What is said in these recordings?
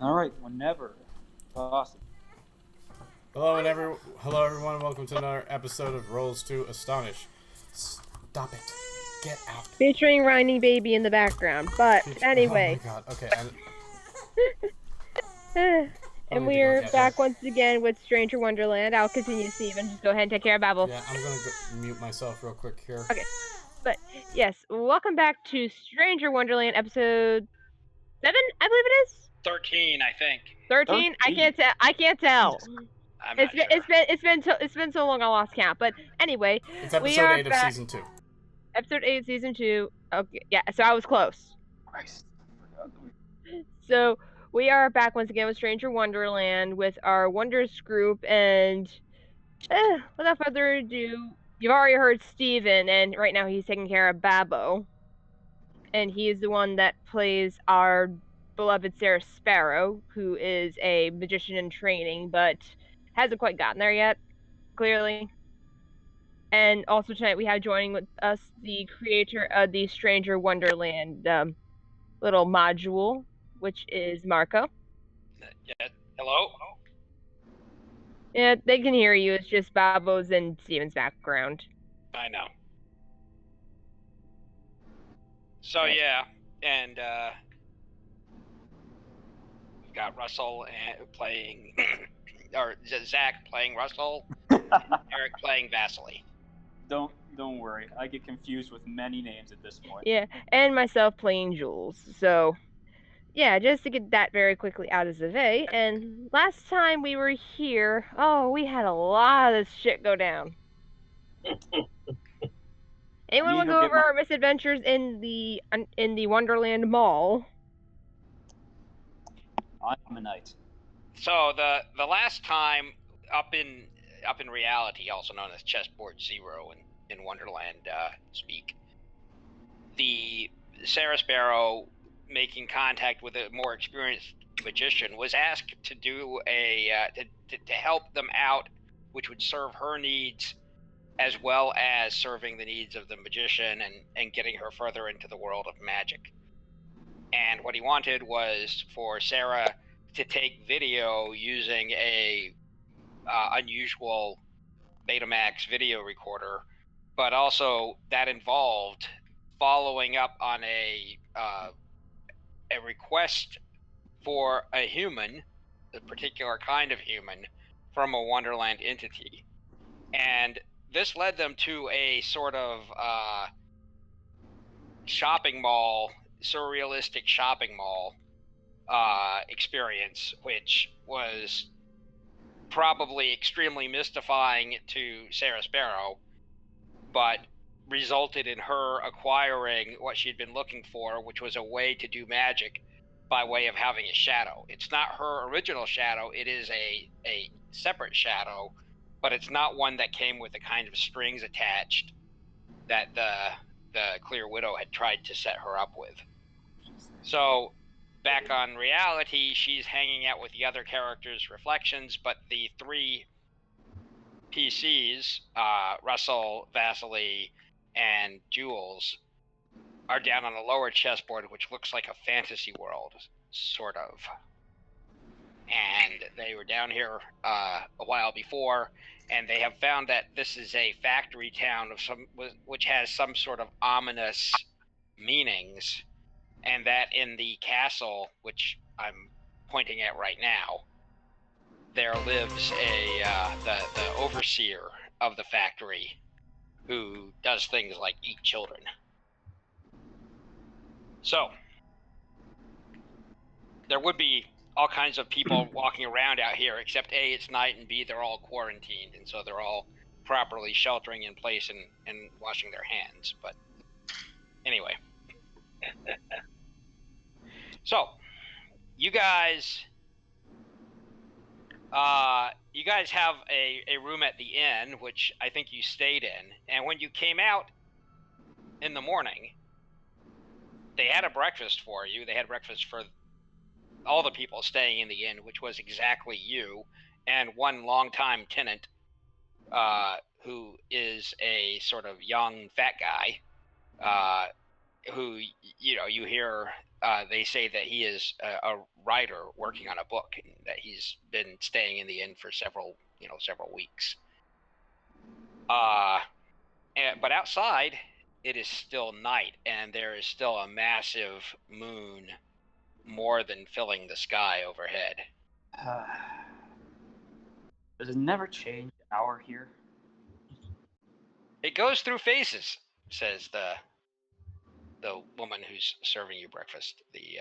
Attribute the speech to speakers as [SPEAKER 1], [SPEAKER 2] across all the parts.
[SPEAKER 1] All right, whenever possible.
[SPEAKER 2] Hello everyone. Welcome to another episode of Rolls to Astonish. Stop it! Get out!
[SPEAKER 3] Featuring Whiny Baby in the background. But
[SPEAKER 2] Oh
[SPEAKER 3] anyway,
[SPEAKER 2] my god. Okay.
[SPEAKER 3] and
[SPEAKER 2] need to go.
[SPEAKER 3] we're
[SPEAKER 2] Yeah,
[SPEAKER 3] back once again with Stranger Wonderland. I'll continue, Steven. Just go ahead and take care of Babel.
[SPEAKER 2] yeah. I'm gonna mute myself real quick here.
[SPEAKER 3] Okay. But yes, welcome back to Stranger Wonderland episode 7, I believe it is.
[SPEAKER 4] 13, I think.
[SPEAKER 3] 13? I can't tell. I can't tell.
[SPEAKER 4] I'm not sure.
[SPEAKER 3] It's been so long I lost count. But anyway,
[SPEAKER 2] It's
[SPEAKER 3] we
[SPEAKER 2] episode
[SPEAKER 3] are
[SPEAKER 2] 8 of
[SPEAKER 3] back.
[SPEAKER 2] season 2.
[SPEAKER 3] Episode 8 of season 2. Okay, yeah. So I was close.
[SPEAKER 1] Christ, I forgot that
[SPEAKER 3] So we are back once again with Stranger Wonderland with our Wonders group, and without further ado, you've already heard Steven, and right now he's taking care of Babbo. And he is the one that plays our beloved Sarah Sparrow, who is a magician in training, but hasn't quite gotten there yet, clearly. And also tonight we have joining with us the creator of the Stranger Wonderland little module, which is Marco.
[SPEAKER 4] Yeah. Hello?
[SPEAKER 3] Yeah, they can hear you. It's just Babbo's and Steven's background.
[SPEAKER 4] I know. So, yeah, and we've got Russell playing, or Zach playing Russell, Eric playing Vasily.
[SPEAKER 1] Don't worry. I get confused with many names at this point.
[SPEAKER 3] Yeah, and myself playing Jules. So, yeah, just to get that very quickly out of the way. And last time we were here, we had a lot of shit go down. Anyone want to go over our misadventures in the Wonderland Mall?
[SPEAKER 1] I'm a knight.
[SPEAKER 4] So the last time up in reality, also known as chessboard 0 in Wonderland speak, the Sarah Sparrow, making contact with a more experienced magician, was asked to do to help them out, which would serve her needs as well as serving the needs of the magician and getting her further into the world of magic. And what he wanted was for Sarah to take video using a unusual Betamax video recorder, but also that involved following up on a request for a human, a particular kind of human, from a Wonderland entity. And this led them to a sort of shopping mall, surrealistic shopping mall experience, which was probably extremely mystifying to Sarah Sparrow, but resulted in her acquiring what she'd been looking for, which was a way to do magic by way of having a shadow. It's not her original shadow, it is a separate shadow, but it's not one that came with the kind of strings attached that the Clear Widow had tried to set her up with. So back on reality, she's hanging out with the other characters' reflections, but the three PCs, Russell, Vasily, and Jules, are down on a lower chessboard, which looks like a fantasy world, sort of. And they were down here a while before, and they have found that this is a factory town of which has some sort of ominous meanings, and that in the castle, which I'm pointing at right now, there lives the overseer of the factory, who does things like eat children. So there would be all kinds of people walking around out here, except A, it's night, and B, they're all quarantined, and so they're all properly sheltering in place and washing their hands. But anyway. So you guys have a room at the inn, which I think you stayed in, and when you came out in the morning, they had a breakfast for you. They had breakfast for all the people staying in the inn, which was exactly you and one longtime tenant, who is a sort of young fat guy, who you hear they say that he is a writer working on a book, and that he's been staying in the inn for several weeks. But outside it is still night, and there is still a massive moon, more than filling the sky overhead.
[SPEAKER 1] Does it never change the hour here?
[SPEAKER 4] It goes through phases, says the woman who's serving you breakfast, the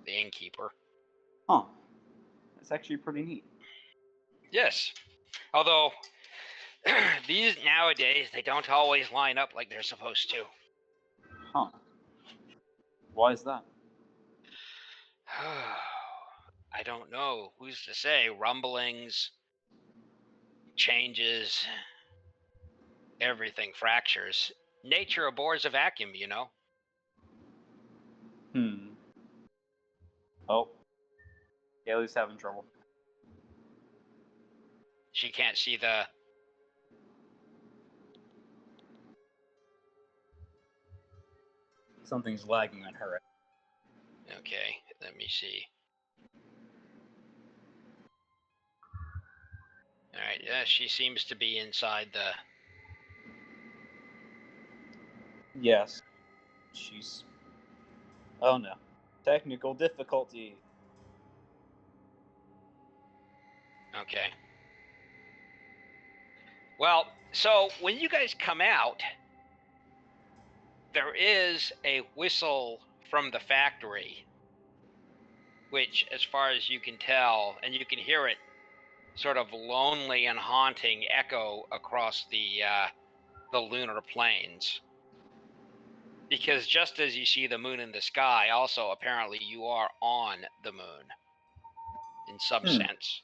[SPEAKER 4] innkeeper.
[SPEAKER 1] Huh. That's actually pretty neat.
[SPEAKER 4] Yes. Although these nowadays, they don't always line up like they're supposed to.
[SPEAKER 1] Huh. Why is that?
[SPEAKER 4] I don't know. Who's to say? Rumblings, changes, everything fractures. Nature abhors a vacuum, you know?
[SPEAKER 1] Oh. Haley's having trouble.
[SPEAKER 4] She can't see the...
[SPEAKER 1] Something's lagging on her.
[SPEAKER 4] Okay, let me see. Alright, yeah, she seems to be inside the...
[SPEAKER 1] Yes. She's... Oh no. Technical difficulty.
[SPEAKER 4] Okay. Well, so when you guys come out, there is a whistle from the factory, which, as far as you can tell, and you can hear it sort of lonely and haunting echo across the lunar plains. Because just as you see the moon in the sky, also apparently you are on the moon in some sense.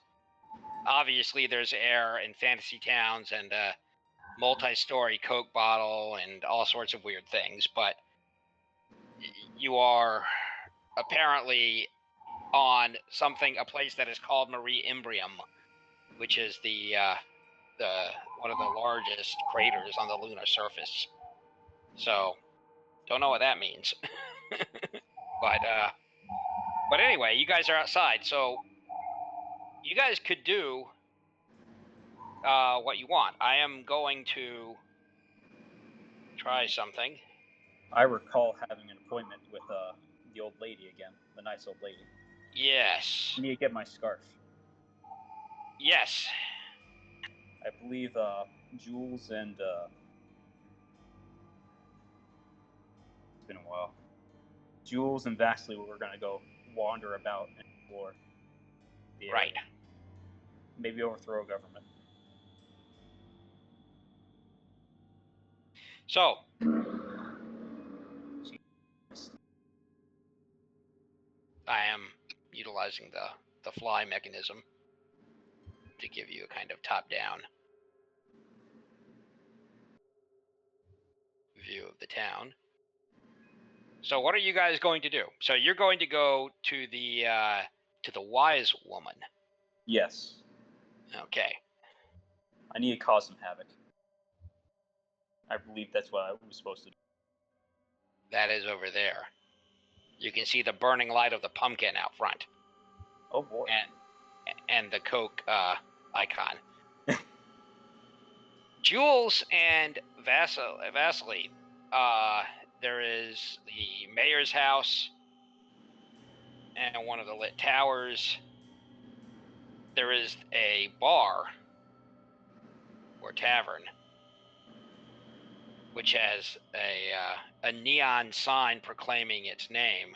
[SPEAKER 4] Obviously, there's air and fantasy towns and a multi-story Coke bottle and all sorts of weird things, but you are apparently on a place that is called Marie Imbrium, which is the one of the largest craters on the lunar surface. So, don't know what that means. But anyway, you guys are outside, so you guys could do what you want. I am going to try something.
[SPEAKER 1] I recall having an appointment with the old lady again, the nice old lady.
[SPEAKER 4] Yes.
[SPEAKER 1] I need to get my scarf.
[SPEAKER 4] Yes.
[SPEAKER 1] I believe Jules and it's been a while. Jules and Vasily were gonna go wander about and explore the area.
[SPEAKER 4] Right.
[SPEAKER 1] Maybe overthrow a government.
[SPEAKER 4] So, I am utilizing the fly mechanism to give you a kind of top-down view of the town. So what are you guys going to do? So you're going to go to the wise woman.
[SPEAKER 1] Yes.
[SPEAKER 4] Okay.
[SPEAKER 1] I need to cause some havoc. I believe that's what I was supposed to do.
[SPEAKER 4] That is over there. You can see the burning light of the pumpkin out front.
[SPEAKER 1] Oh boy.
[SPEAKER 4] And the Coke icon. Jules and Vasily, there is the mayor's house and one of the lit towers. There is a bar or tavern, which has a neon sign proclaiming its name.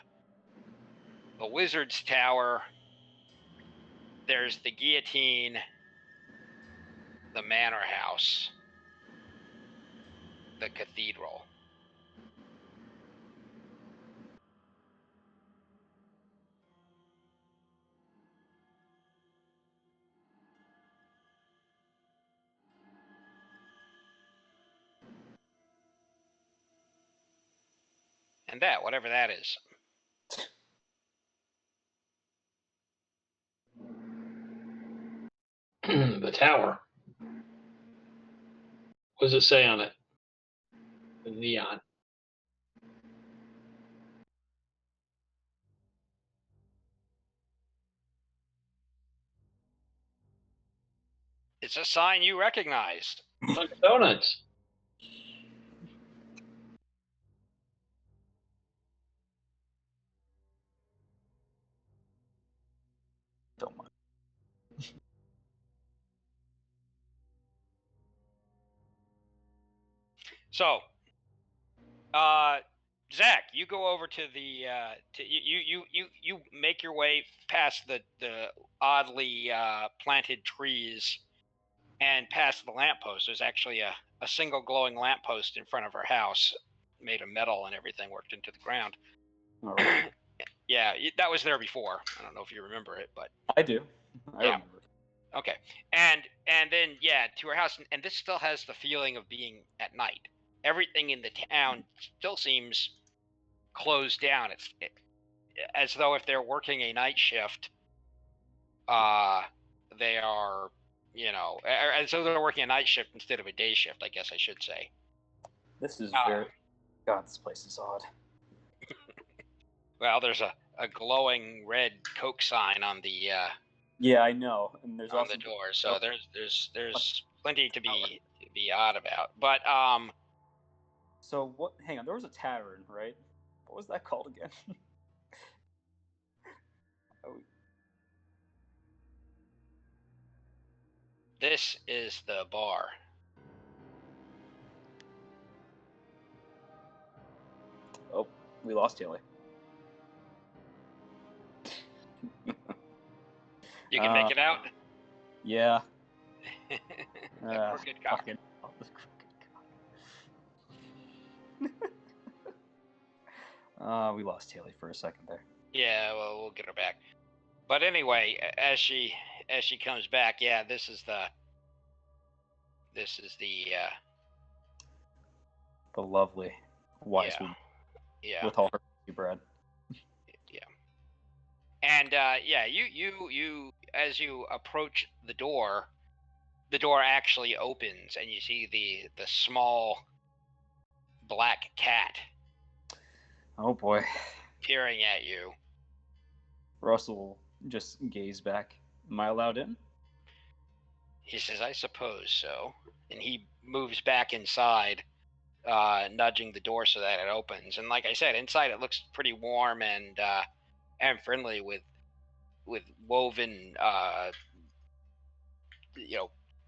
[SPEAKER 4] The wizard's tower. There's the guillotine, the manor house, the cathedral. And that, whatever that is.
[SPEAKER 5] The tower. What does it say on it? The neon.
[SPEAKER 4] It's a sign you recognize.
[SPEAKER 5] Dunkin' Donuts.
[SPEAKER 1] Don't mind.
[SPEAKER 4] So, Zach, you go over to the you make your way past the oddly planted trees and past the lamppost. There's actually a single glowing lamppost in front of her house, made of metal and everything, worked into the ground.
[SPEAKER 1] All right.
[SPEAKER 4] Yeah, that was there before. I don't know if you remember it, but
[SPEAKER 1] I do. I
[SPEAKER 4] Yeah.
[SPEAKER 1] remember.
[SPEAKER 4] okay. And then to her house, and this still has the feeling of being at night. Everything in the town still seems closed down. It's as though if they're working a night shift, they are, as though they're working a night shift instead of a day shift, I guess I should say.
[SPEAKER 1] This is very. God, this place is odd.
[SPEAKER 4] Well, there's a glowing red Coke sign on the
[SPEAKER 1] Yeah, I know, and there's
[SPEAKER 4] on
[SPEAKER 1] also
[SPEAKER 4] the door, so there's plenty to be odd about. But
[SPEAKER 1] So what? Hang on, there was a tavern, right? What was that called again? Oh,
[SPEAKER 4] this is the bar.
[SPEAKER 1] oh, we lost Haley.
[SPEAKER 4] You can make it out.
[SPEAKER 1] Yeah.
[SPEAKER 4] The crooked cock.
[SPEAKER 1] fucking- oh, the crooked cock. We lost Haley for a second there.
[SPEAKER 4] Yeah, well, we'll get her back. But anyway, as she comes back, yeah, this is the
[SPEAKER 1] The lovely, wise
[SPEAKER 4] Yeah.
[SPEAKER 1] woman
[SPEAKER 4] yeah.
[SPEAKER 1] with all her bread.
[SPEAKER 4] And you as you approach the door actually opens, and you see the small black cat
[SPEAKER 1] Oh boy.
[SPEAKER 4] peering at you.
[SPEAKER 1] Russell just gazed back. Am I allowed in?
[SPEAKER 4] He says, "I suppose so," and he moves back inside, nudging the door so that it opens. And like I said, inside it looks pretty warm and friendly with woven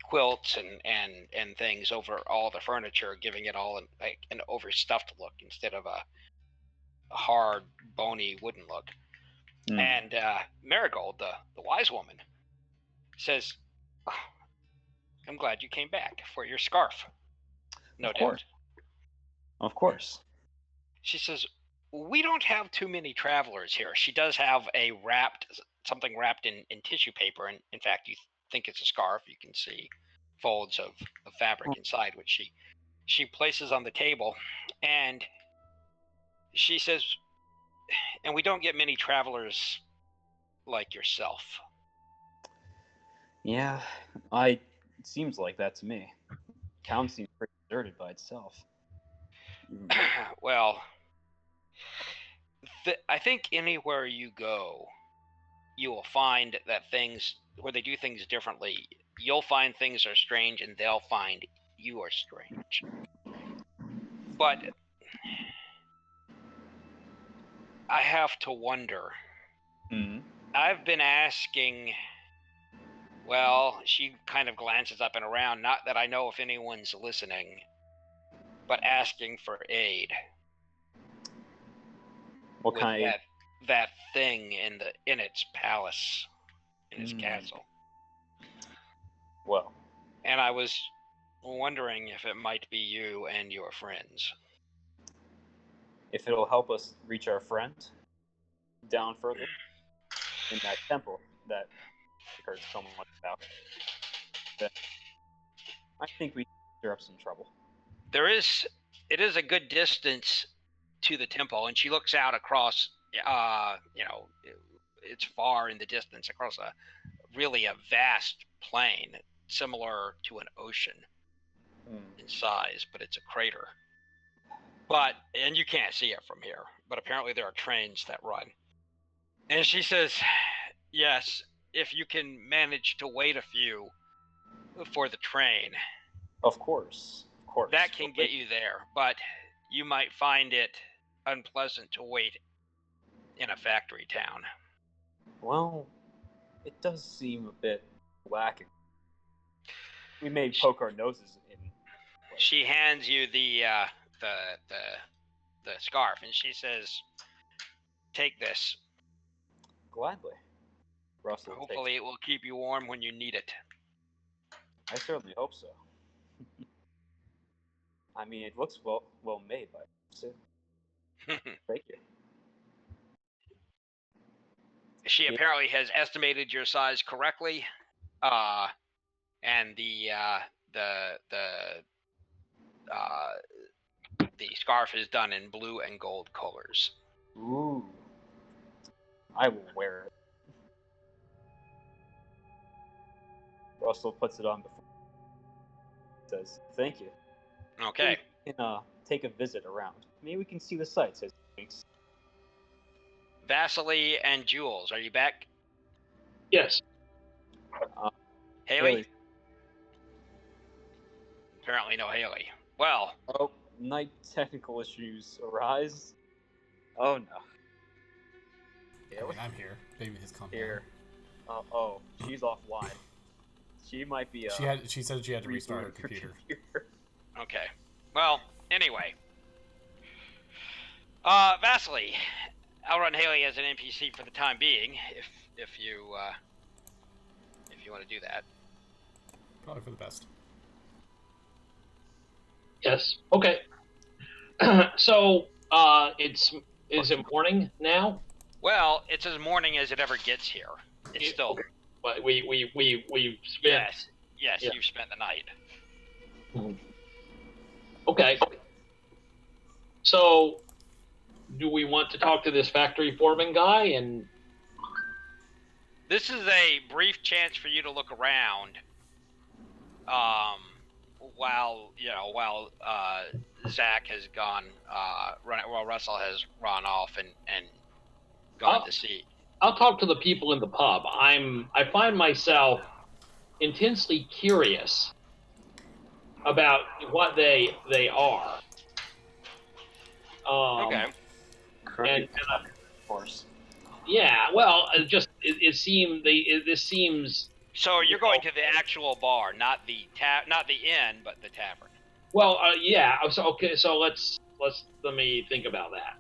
[SPEAKER 4] quilts and things over all the furniture, giving it all an overstuffed look instead of a hard, bony wooden look.
[SPEAKER 1] Mm.
[SPEAKER 4] And Marigold, the wise woman, says, "Oh, I'm glad you came back for your scarf." No
[SPEAKER 1] Of
[SPEAKER 4] doubt.
[SPEAKER 1] course. Of course.
[SPEAKER 4] She says, "We don't have too many travelers here." She does have something wrapped in tissue paper, and in fact, you think it's a scarf. You can see folds of fabric inside, which she places on the table, and she says, "And we don't get many travelers like yourself."
[SPEAKER 1] Yeah, it seems like that to me. Town seems pretty deserted by itself.
[SPEAKER 4] Well, I think anywhere you go, you will find that where they do things differently, you'll find things are strange, and they'll find you are strange. But I have to wonder.
[SPEAKER 1] Mm-hmm.
[SPEAKER 4] I've been asking. Well, she kind of glances up and around, not that I know if anyone's listening, but asking for aid.
[SPEAKER 1] What
[SPEAKER 4] with
[SPEAKER 1] kind of
[SPEAKER 4] that thing in its palace, in its castle.
[SPEAKER 1] Well,
[SPEAKER 4] And I was wondering if it might be you and your friends.
[SPEAKER 1] if it'll help us reach our friend down further in that temple that we heard so much about, then I think we stir up some trouble.
[SPEAKER 4] It is a good distance to the temple, and she looks out across, it's far in the distance across a vast plain, similar to an ocean in size, but it's a crater. And you can't see it from here, but apparently there are trains that run. And she says, yes, if you can manage to wait a few, for the train.
[SPEAKER 1] Of course.
[SPEAKER 4] That can get you there, but you might find it unpleasant to wait in a factory town.
[SPEAKER 1] Well, it does seem a bit lacking. We may poke our noses in.
[SPEAKER 4] She hands you the scarf, and she says, "Take this.
[SPEAKER 1] Gladly. Russell
[SPEAKER 4] Hopefully, it will keep you warm when you need it."
[SPEAKER 1] I certainly hope so. I mean, it looks well made by you. Thank you.
[SPEAKER 4] She apparently has estimated your size correctly, and the scarf is done in blue and gold colors.
[SPEAKER 1] Ooh. I will wear it. Russell puts it on before he says, "Thank you."
[SPEAKER 4] Okay.
[SPEAKER 1] We can take a visit around. Maybe we can see the sights as thanks.
[SPEAKER 4] Vasily and Jules, are you back?
[SPEAKER 5] Yes.
[SPEAKER 4] Haley? Apparently no Haley. Well.
[SPEAKER 1] Oh, night technical issues arise. Oh no.
[SPEAKER 2] I mean, I'm here. Baby has come
[SPEAKER 1] here. Oh, she's offline. She might be.
[SPEAKER 2] She said she had to restart her computer.
[SPEAKER 4] Okay. Well, anyway. Vasily, I'll run Haley as an NPC for the time being, if you want to do that.
[SPEAKER 2] Probably for the best.
[SPEAKER 5] Yes. Okay. So, is it morning now?
[SPEAKER 4] Well, it's as morning as it ever gets here. It's still.
[SPEAKER 5] Okay. But we've spent.
[SPEAKER 4] Yes,
[SPEAKER 5] yeah.
[SPEAKER 4] You've spent the night.
[SPEAKER 5] Mm-hmm. Okay. So, do we want to talk to this factory foreman guy? And
[SPEAKER 4] this is a brief chance for you to look around. While Zach has gone, Russell has run off and gone to see.
[SPEAKER 5] I'll talk to the people in the pub. I find myself intensely curious about what they are.
[SPEAKER 4] Okay.
[SPEAKER 5] And
[SPEAKER 1] of course.
[SPEAKER 5] Yeah. Well, it seems.
[SPEAKER 4] So you're going to the actual bar, not the inn, but the tavern.
[SPEAKER 5] Well, yeah. So okay. So let me think about that.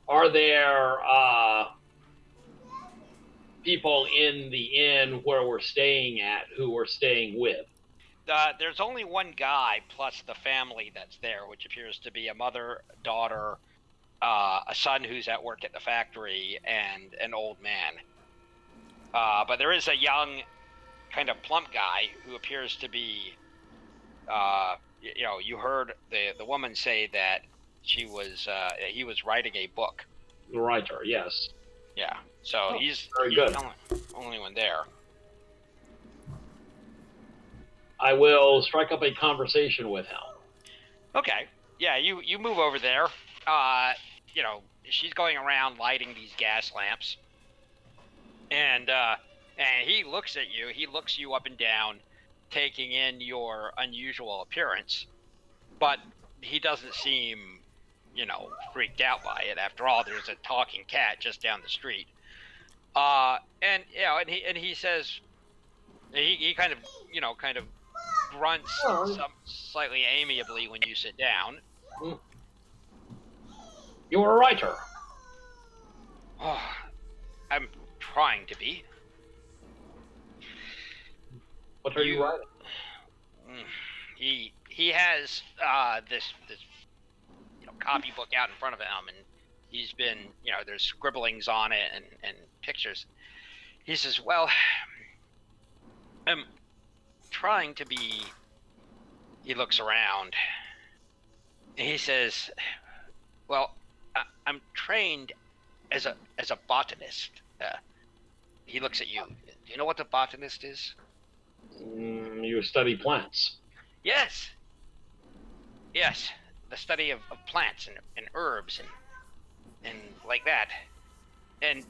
[SPEAKER 5] Are there people in the inn where we're staying at who we're staying with?
[SPEAKER 4] There's only one guy plus the family that's there, which appears to be a mother, daughter, a son who's at work at the factory, and an old man. But there is a young, kind of plump guy who appears to be, you heard the woman say that he was writing a book.
[SPEAKER 5] The writer, yes.
[SPEAKER 4] Yeah, so he's
[SPEAKER 5] very good.
[SPEAKER 4] The only one there.
[SPEAKER 5] I will strike up a conversation with him.
[SPEAKER 4] Okay. Yeah, you move over there. She's going around lighting these gas lamps. And he looks at you. He looks you up and down, taking in your unusual appearance. But he doesn't seem, freaked out by it. After all, there's a talking cat just down the street. And he says, he kind of grunts slightly amiably when you sit down.
[SPEAKER 5] You're a writer.
[SPEAKER 4] Oh, I'm trying to be.
[SPEAKER 5] What are you writing?
[SPEAKER 4] He has this copybook out in front of him, and he's been there's scribblings on it and pictures. He says, "Well, I'm trying to be." He looks around. And he says, "Well, I'm trained as a botanist." He looks at you. Do you know what a botanist is?
[SPEAKER 5] You study plants.
[SPEAKER 4] Yes. Yes, the study of plants and herbs and like that. And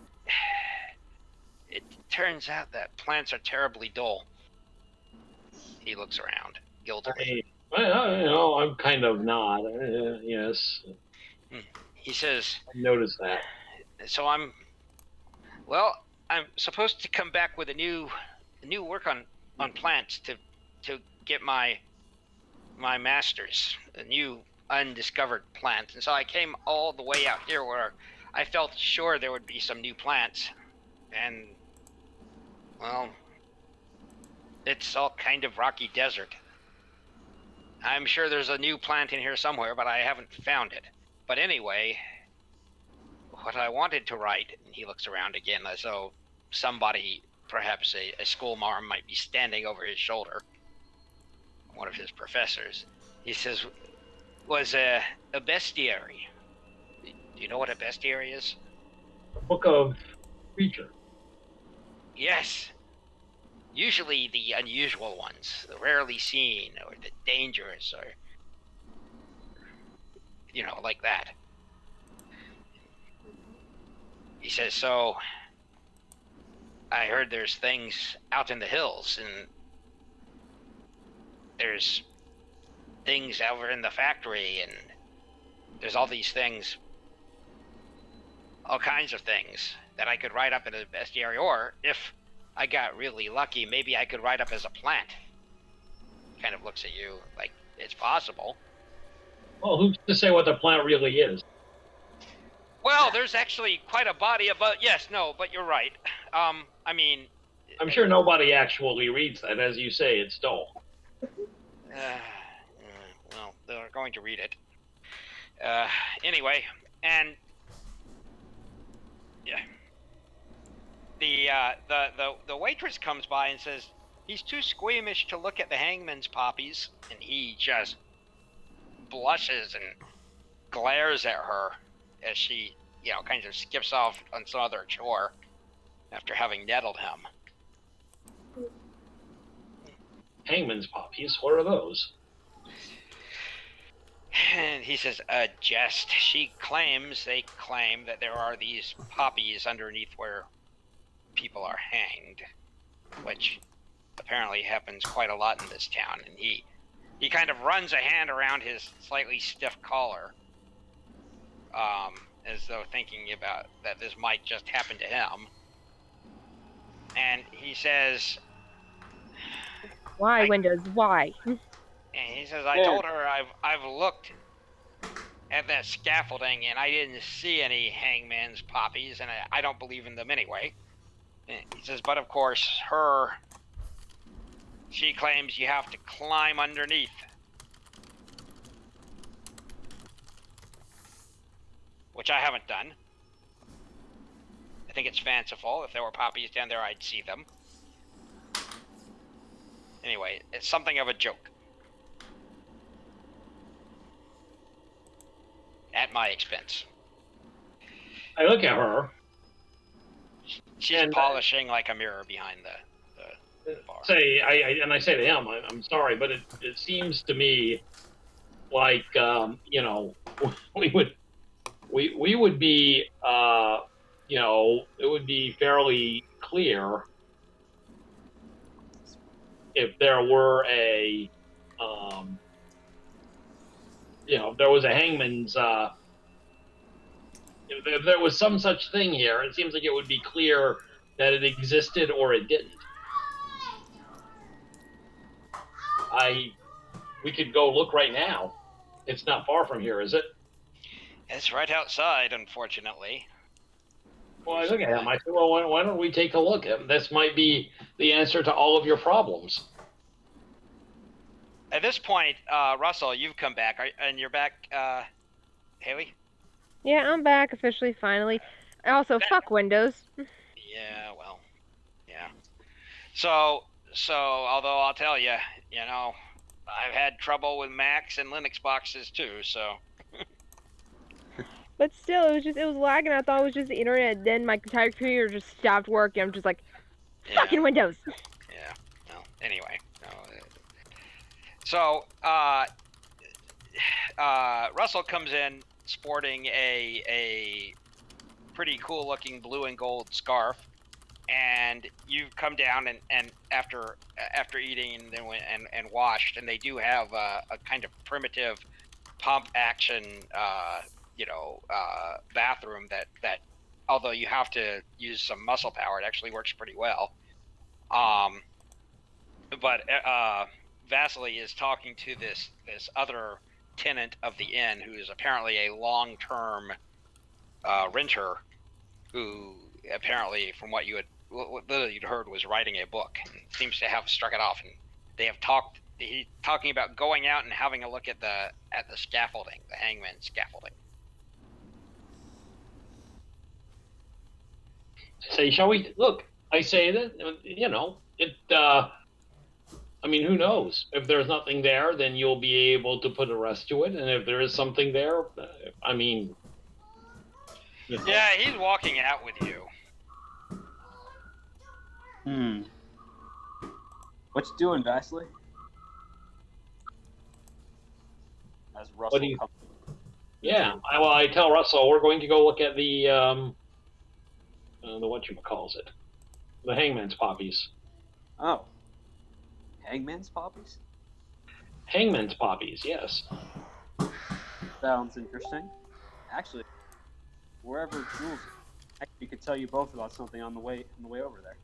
[SPEAKER 4] It turns out that plants are terribly dull. He looks around guiltily.
[SPEAKER 5] I'm kind of not. Yes,
[SPEAKER 4] He says,
[SPEAKER 5] I noticed that.
[SPEAKER 4] "So I'm supposed to come back with a new work on plants to get my master's, a new undiscovered plant. And so I came all the way out here where I felt sure there would be some new plants. And, well, it's all kind of rocky desert. I'm sure there's a new plant in here somewhere, but I haven't found it. But anyway, what I wanted to write," and he looks around again as though somebody, perhaps a schoolmarm, might be standing over his shoulder, one of his professors. He says, was a bestiary. Do you know what a bestiary is?
[SPEAKER 5] A book of creature.
[SPEAKER 4] Yes. Usually the unusual ones, the rarely seen, or the dangerous, or, like that. He says, so I heard there's things out in the hills, and there's things over in the factory, and there's all these things, all kinds of things that I could write up in a bestiary, or if I got really lucky, maybe I could write up as a plant. Kind of looks at you like it's possible.
[SPEAKER 5] Well, who's to say what the plant really is?
[SPEAKER 4] Well, there's actually quite a body of but you're right. I'm
[SPEAKER 5] sure nobody actually reads that. As you say, it's dull.
[SPEAKER 4] Well, they're going to read it. Anyway, and yeah. The waitress comes by and says he's too squeamish to look at the hangman's poppies, and he just blushes and glares at her as she, kind of skips off on some other chore after having nettled him.
[SPEAKER 5] Hangman's poppies? What are those?
[SPEAKER 4] And he says, a jest. They claim that there are these poppies underneath where people are hanged, which apparently happens quite a lot in this town. And he kind of runs a hand around his slightly stiff collar, as though thinking about that this might just happen to him. And he says,
[SPEAKER 3] Why, Windows? Why?
[SPEAKER 4] And he says, I told her I've looked at that scaffolding and I didn't see any hangman's poppies, and I don't believe in them anyway. And he says, but of course, she claims you have to climb underneath. Which I haven't done. I think it's fanciful. If there were poppies down there, I'd see them. Anyway, it's something of a joke. At my expense.
[SPEAKER 5] I look at her.
[SPEAKER 4] She's polishing like a mirror behind the bar.
[SPEAKER 5] I say to him, I'm sorry, but it seems to me like we would be it would be fairly clear if there were if there was a hangman's if there was some such thing here, it seems like it would be clear that it existed or it didn't. We could go look right now. It's not far from here, is it?
[SPEAKER 4] It's right outside, unfortunately.
[SPEAKER 5] Well, I look at him. I said, well, why don't we take a look? This might be the answer to all of your problems.
[SPEAKER 4] At this point, Russell, you've come back, and you're back, Haley?
[SPEAKER 3] Yeah, I'm back officially, finally. Also, fuck Windows.
[SPEAKER 4] Yeah, well, yeah. So, although I'll tell you, I've had trouble with Macs and Linux boxes too, so.
[SPEAKER 3] But still, it was lagging. I thought it was just the internet. Then my entire computer just stopped working. I'm just like, fucking Windows.
[SPEAKER 4] Yeah. Well, anyway. So, Russell comes in sporting a pretty cool looking blue and gold scarf and you come down and after eating and then and washed, and they do have a kind of primitive pump action bathroom that although you have to use some muscle power, it actually works pretty well. But Vasily is talking to this other tenant of the inn who is apparently a long-term renter who apparently, from what you'd heard, was writing a book and seems to have struck it off. And they have he's talking about going out and having a look at the scaffolding, the hangman's scaffolding.
[SPEAKER 5] Say, shall we look? I say that I mean, who knows? If there's nothing there, then you'll be able to put a rest to it, and if there is something there, I mean.
[SPEAKER 4] Yeah, he's walking out with you.
[SPEAKER 1] What you doing, Vasily? As Russell
[SPEAKER 5] What do you?
[SPEAKER 1] comes.
[SPEAKER 5] Yeah, I tell Russell we're going to go look at the whatchamacalls it, the hangman's poppies.
[SPEAKER 1] Oh. Hangman's poppies?
[SPEAKER 5] Hangman's poppies, yes.
[SPEAKER 1] Sounds interesting. Actually, wherever Jules, actually could tell you both about something on the way over there.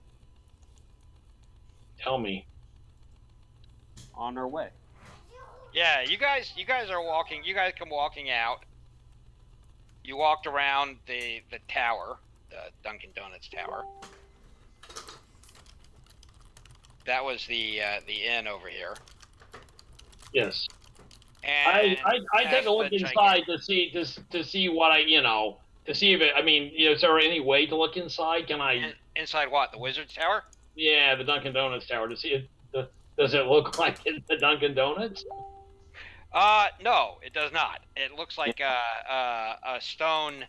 [SPEAKER 5] Tell me.
[SPEAKER 1] On our way.
[SPEAKER 4] Yeah, you guys are walking. You guys come walking out. You walked around the tower, the Dunkin' Donuts tower. That was the inn over here.
[SPEAKER 5] Yes.
[SPEAKER 4] And
[SPEAKER 5] I take a look inside to see what to see if it. I mean, is there any way to look inside? Can I?
[SPEAKER 4] Inside what? The Wizard's Tower?
[SPEAKER 5] Yeah, the Dunkin' Donuts tower. To see it. Does it look like it's the Dunkin' Donuts?
[SPEAKER 4] No, it does not. It looks like a stone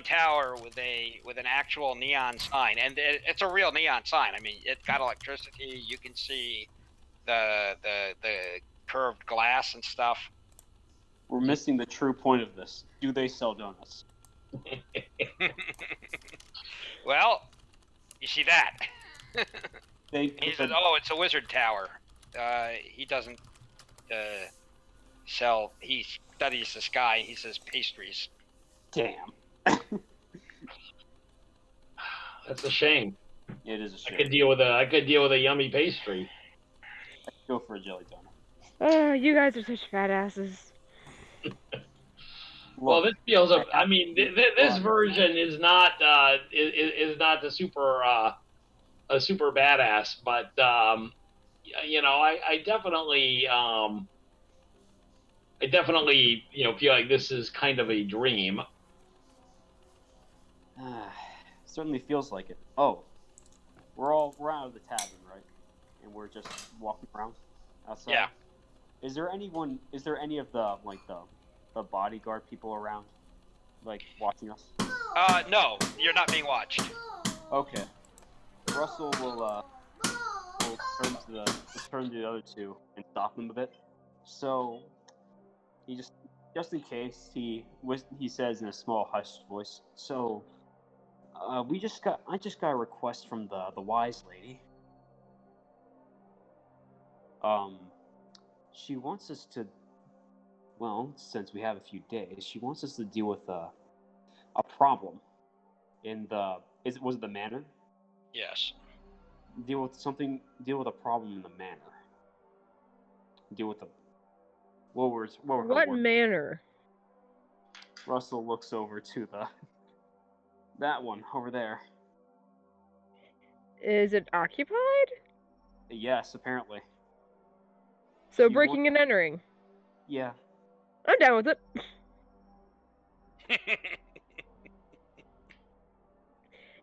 [SPEAKER 4] tower with an actual neon sign, and it's a real neon sign. I mean, it's got electricity. You can see the curved glass and stuff.
[SPEAKER 1] We're missing the true point of this. Do they sell donuts?
[SPEAKER 4] Well, you see that.
[SPEAKER 1] He
[SPEAKER 4] says, "Oh, it's a wizard tower." He doesn't sell. He studies the sky. He says pastries.
[SPEAKER 1] Damn.
[SPEAKER 5] That's a shame.
[SPEAKER 1] It is a shame.
[SPEAKER 5] I could deal with a yummy pastry.
[SPEAKER 1] I'd go for a jelly donut.
[SPEAKER 3] Oh, you guys are such fat asses.
[SPEAKER 5] Well, this feels. I mean, this version is not the super a super badass, but I definitely feel like this is kind of a dream.
[SPEAKER 1] Certainly feels like it. Oh, we're out of the tavern, right? And we're just walking around outside.
[SPEAKER 4] Yeah.
[SPEAKER 1] Is there any of the the bodyguard people around, watching us?
[SPEAKER 4] No, you're not being watched.
[SPEAKER 1] Okay. Russell will turn to the other two and stop them a bit. So he just in case he says in a small hushed voice. So I just got a request from the wise lady. She wants us to, since we have a few days, she wants us to deal with a problem in was it the manor?
[SPEAKER 4] Yes.
[SPEAKER 1] Deal with a problem in the manor. Deal with what were her
[SPEAKER 3] What
[SPEAKER 1] words?
[SPEAKER 3] manner?
[SPEAKER 1] Russell looks over to that one over there.
[SPEAKER 3] Is it occupied?
[SPEAKER 1] Yes, apparently.
[SPEAKER 3] So breaking and entering.
[SPEAKER 1] Yeah.
[SPEAKER 3] I'm down with it.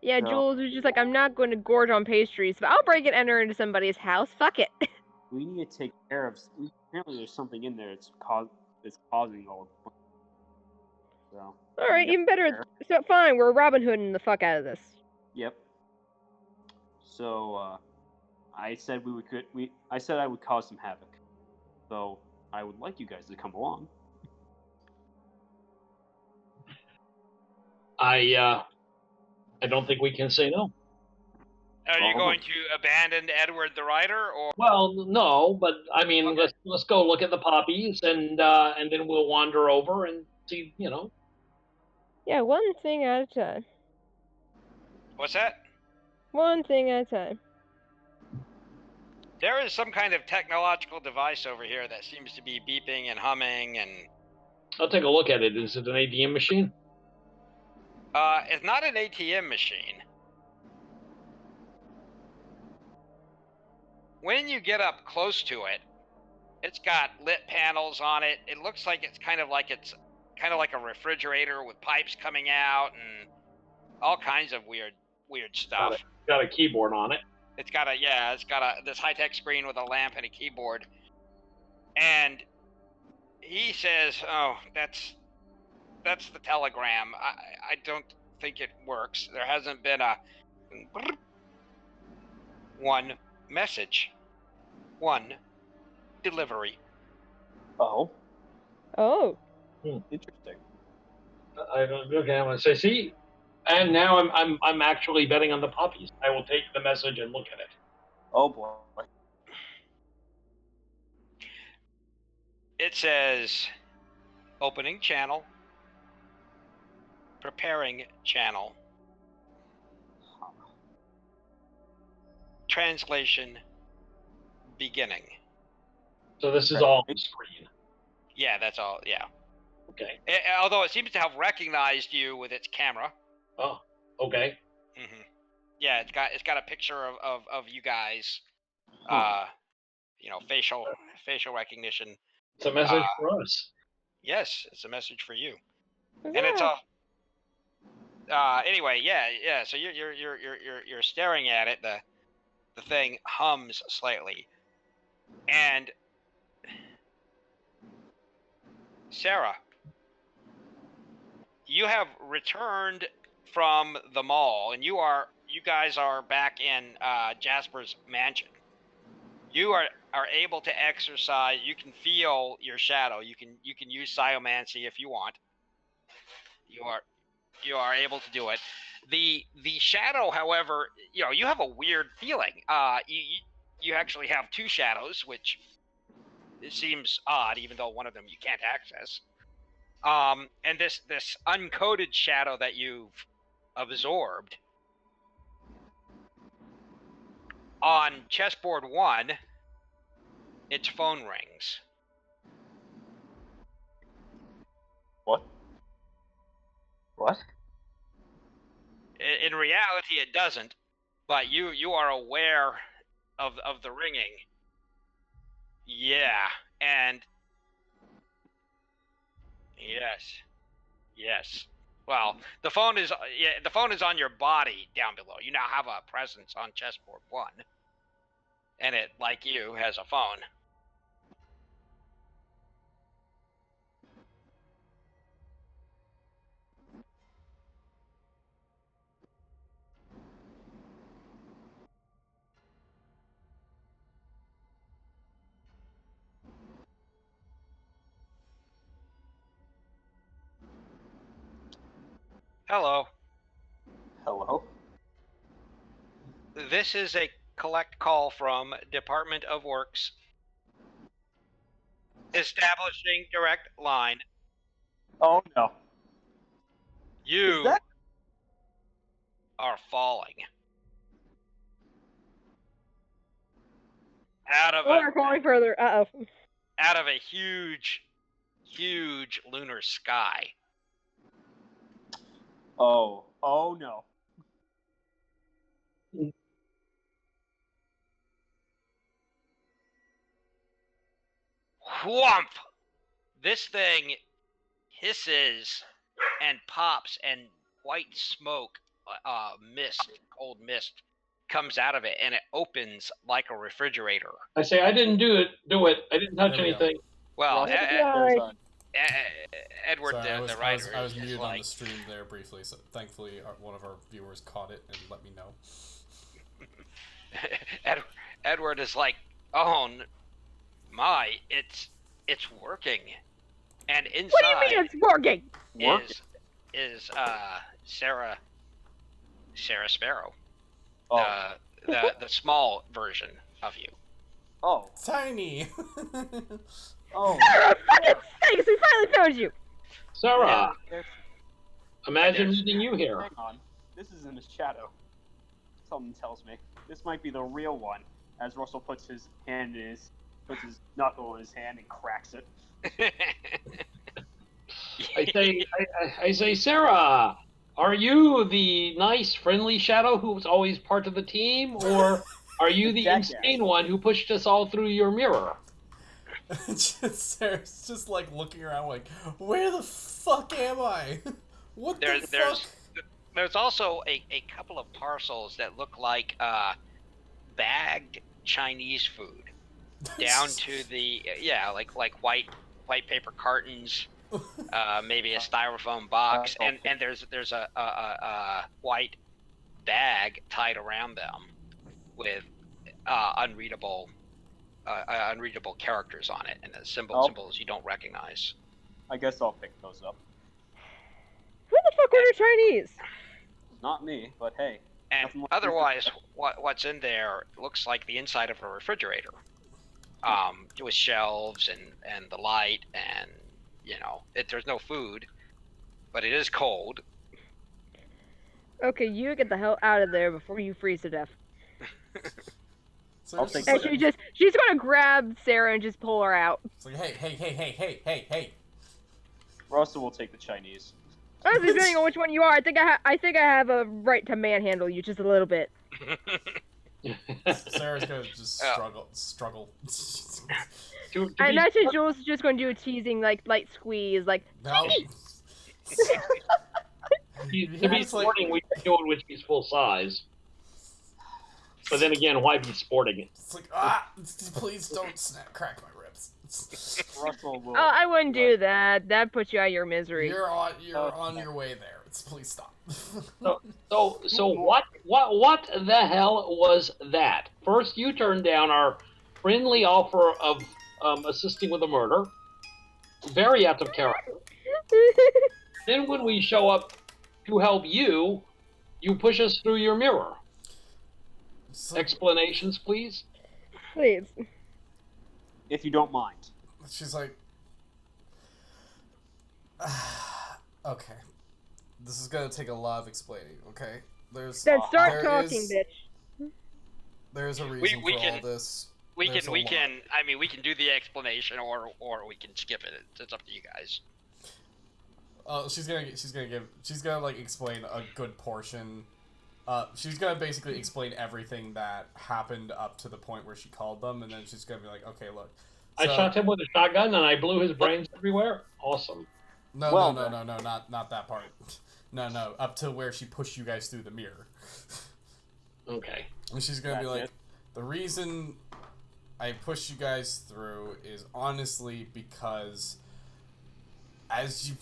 [SPEAKER 3] Yeah,
[SPEAKER 1] No.
[SPEAKER 3] Jules was just like, I'm not going to gorge on pastries, but I'll break and enter into somebody's house. Fuck it.
[SPEAKER 1] We need to take care of. Apparently, there's something in there that's causing all. So.
[SPEAKER 3] All right, even better. So fine, we're Robin Hooding the fuck out of this.
[SPEAKER 1] Yep. So I said I said I would cause some havoc. So I would like you guys to come along.
[SPEAKER 5] I don't think we can say no.
[SPEAKER 4] Are you going to abandon Edward the writer, or?
[SPEAKER 5] Well, no, but I mean,
[SPEAKER 4] Okay.
[SPEAKER 5] let's go look at the poppies, and then we'll wander over and see.
[SPEAKER 3] Yeah, one thing at a time.
[SPEAKER 4] What's that?
[SPEAKER 3] One thing at a time.
[SPEAKER 4] There is some kind of technological device over here that seems to be beeping and humming, and
[SPEAKER 5] I'll take a look at it. Is it an ATM machine?
[SPEAKER 4] it's not an ATM machine. When you get up close to it, it's got lit panels on it. It looks like it's kind of like a refrigerator with pipes coming out and all kinds of weird stuff.
[SPEAKER 5] Got a keyboard on it.
[SPEAKER 4] It's got this high-tech screen with a lamp and a keyboard. And he says, "Oh, that's the telegram. I don't think it works. There hasn't been a one message, one delivery."
[SPEAKER 1] Oh,
[SPEAKER 3] Oh.
[SPEAKER 1] interesting.
[SPEAKER 5] Okay, I'm gonna say, see, and now I'm actually betting on the poppies. I will take the message and look at it.
[SPEAKER 1] Oh boy.
[SPEAKER 4] It says, "Opening channel, preparing channel, translation beginning."
[SPEAKER 5] So this is all on the screen.
[SPEAKER 4] Yeah, that's all. Yeah.
[SPEAKER 5] Okay.
[SPEAKER 4] Although it seems to have recognized you with its camera.
[SPEAKER 5] Oh, okay.
[SPEAKER 4] Mm-hmm. Yeah, it's got a picture of you guys. Facial recognition.
[SPEAKER 5] It's a message for us.
[SPEAKER 4] Yes, it's a message for you.
[SPEAKER 3] What's
[SPEAKER 4] And it's
[SPEAKER 3] that?
[SPEAKER 4] all. Anyway, yeah. So you're staring at it. The thing hums slightly, and Sarah, you have returned from the mall, and you guys are back in Jasper's mansion. You are able to exercise. You can feel your shadow. You can use psiomancy if you want. You are able to do it. The shadow, however, you have a weird feeling. You actually have two shadows, which it seems odd, even though one of them you can't access. And this uncoded shadow that you've absorbed on chessboard 1, its phone rings.
[SPEAKER 1] What?
[SPEAKER 4] In reality, it doesn't, but you are aware of the ringing. Yeah, and yes. Well, the phone is on your body down below. You now have a presence on chessboard 1, and it, like you, has a phone. Hello.
[SPEAKER 1] Hello?
[SPEAKER 4] This is a collect call from Department of Works. Establishing direct line.
[SPEAKER 1] Oh no.
[SPEAKER 4] You
[SPEAKER 1] Is that-
[SPEAKER 4] are falling out of
[SPEAKER 3] We're falling further. Uh-oh.
[SPEAKER 4] out of a huge lunar sky.
[SPEAKER 1] Oh no.
[SPEAKER 4] Whomp! This thing hisses and pops, and white smoke, cold mist, comes out of it, and it opens like a refrigerator.
[SPEAKER 5] I say, I didn't do it. I didn't touch
[SPEAKER 2] There we go.
[SPEAKER 5] anything.
[SPEAKER 4] Well,
[SPEAKER 1] There's
[SPEAKER 4] Edward,
[SPEAKER 2] Sorry,
[SPEAKER 4] the writer,
[SPEAKER 2] I was
[SPEAKER 4] is
[SPEAKER 2] muted on
[SPEAKER 4] like,
[SPEAKER 2] the stream there briefly, so thankfully one of our viewers caught it and let me know.
[SPEAKER 4] Edward is like, "Oh my, it's working," and inside.
[SPEAKER 3] What do you mean it's working?
[SPEAKER 4] Is Sarah Sparrow,
[SPEAKER 1] Oh.
[SPEAKER 4] the small version of you.
[SPEAKER 1] Oh.
[SPEAKER 2] Tiny.
[SPEAKER 1] Oh.
[SPEAKER 3] Sarah, fucking sakes, we finally found you!
[SPEAKER 5] Sarah,
[SPEAKER 1] There's-
[SPEAKER 5] imagine
[SPEAKER 4] There's-
[SPEAKER 5] meeting you here.
[SPEAKER 1] Hang on. This isn't a shadow. Something tells me. This might be the real one. As Russell puts his knuckle in his hand and cracks it.
[SPEAKER 5] I say, Sarah, are you the nice, friendly shadow who's always part of the team, or are you the
[SPEAKER 1] Jackass.
[SPEAKER 5] insane one who pushed us all through your mirror?
[SPEAKER 2] Sarah's just like looking around like, where the fuck am I? What the fuck?
[SPEAKER 4] There's also a couple of parcels that look like bagged Chinese food, down to the like white paper cartons, maybe a styrofoam box, and there's a white bag tied around them with unreadable characters on it and symbols you don't recognize.
[SPEAKER 1] I guess I'll pick those up.
[SPEAKER 3] Who the fuck ordered Chinese?
[SPEAKER 1] Not me, but hey.
[SPEAKER 4] And
[SPEAKER 1] Nothing like
[SPEAKER 4] otherwise, what's in there looks like the inside of a refrigerator, with shelves and the light, and there's no food, but it is cold.
[SPEAKER 3] Okay, you get the hell out of there before you freeze to death.
[SPEAKER 1] I'll take
[SPEAKER 3] And she's gonna grab Sarah and just pull her out.
[SPEAKER 2] It's like, hey.
[SPEAKER 1] Russell will take the Chinese.
[SPEAKER 3] Honestly, depending on which one you are, I think I have a right to manhandle you just a little bit.
[SPEAKER 2] Sarah's gonna just struggle.
[SPEAKER 3] I imagine Jules is just gonna do a teasing, like, light squeeze, like.
[SPEAKER 2] No.
[SPEAKER 5] To be sporting, we can do it when she's full size. But then again, why be sporting it?
[SPEAKER 2] It's like, please don't crack my ribs.
[SPEAKER 1] Russell will.
[SPEAKER 3] Oh, I wouldn't do that. That'd put you out of your misery.
[SPEAKER 2] You're on your way there. Please stop.
[SPEAKER 5] So what the hell was that? First, you turned down our friendly offer of assisting with a murder. Very out of character. Then when we show up to help you, you push us through your mirror. Explanations, please?
[SPEAKER 3] Please.
[SPEAKER 1] If you don't mind.
[SPEAKER 2] She's like, okay. This is gonna take a lot of explaining, okay?
[SPEAKER 3] Then start talking, bitch.
[SPEAKER 2] There's a reason for all this.
[SPEAKER 4] We can do the explanation, or we can skip it. It's up to you guys.
[SPEAKER 2] She's gonna like explain a good portion. She's gonna basically explain everything that happened up to the point where she called them, and then she's gonna be like, okay, look.
[SPEAKER 5] I shot him with a shotgun and I blew his brains everywhere. Awesome.
[SPEAKER 2] No, not that part. No, up to where she pushed you guys through the mirror.
[SPEAKER 5] Okay.
[SPEAKER 2] And she's gonna be like, the reason I pushed you guys through is honestly because, as you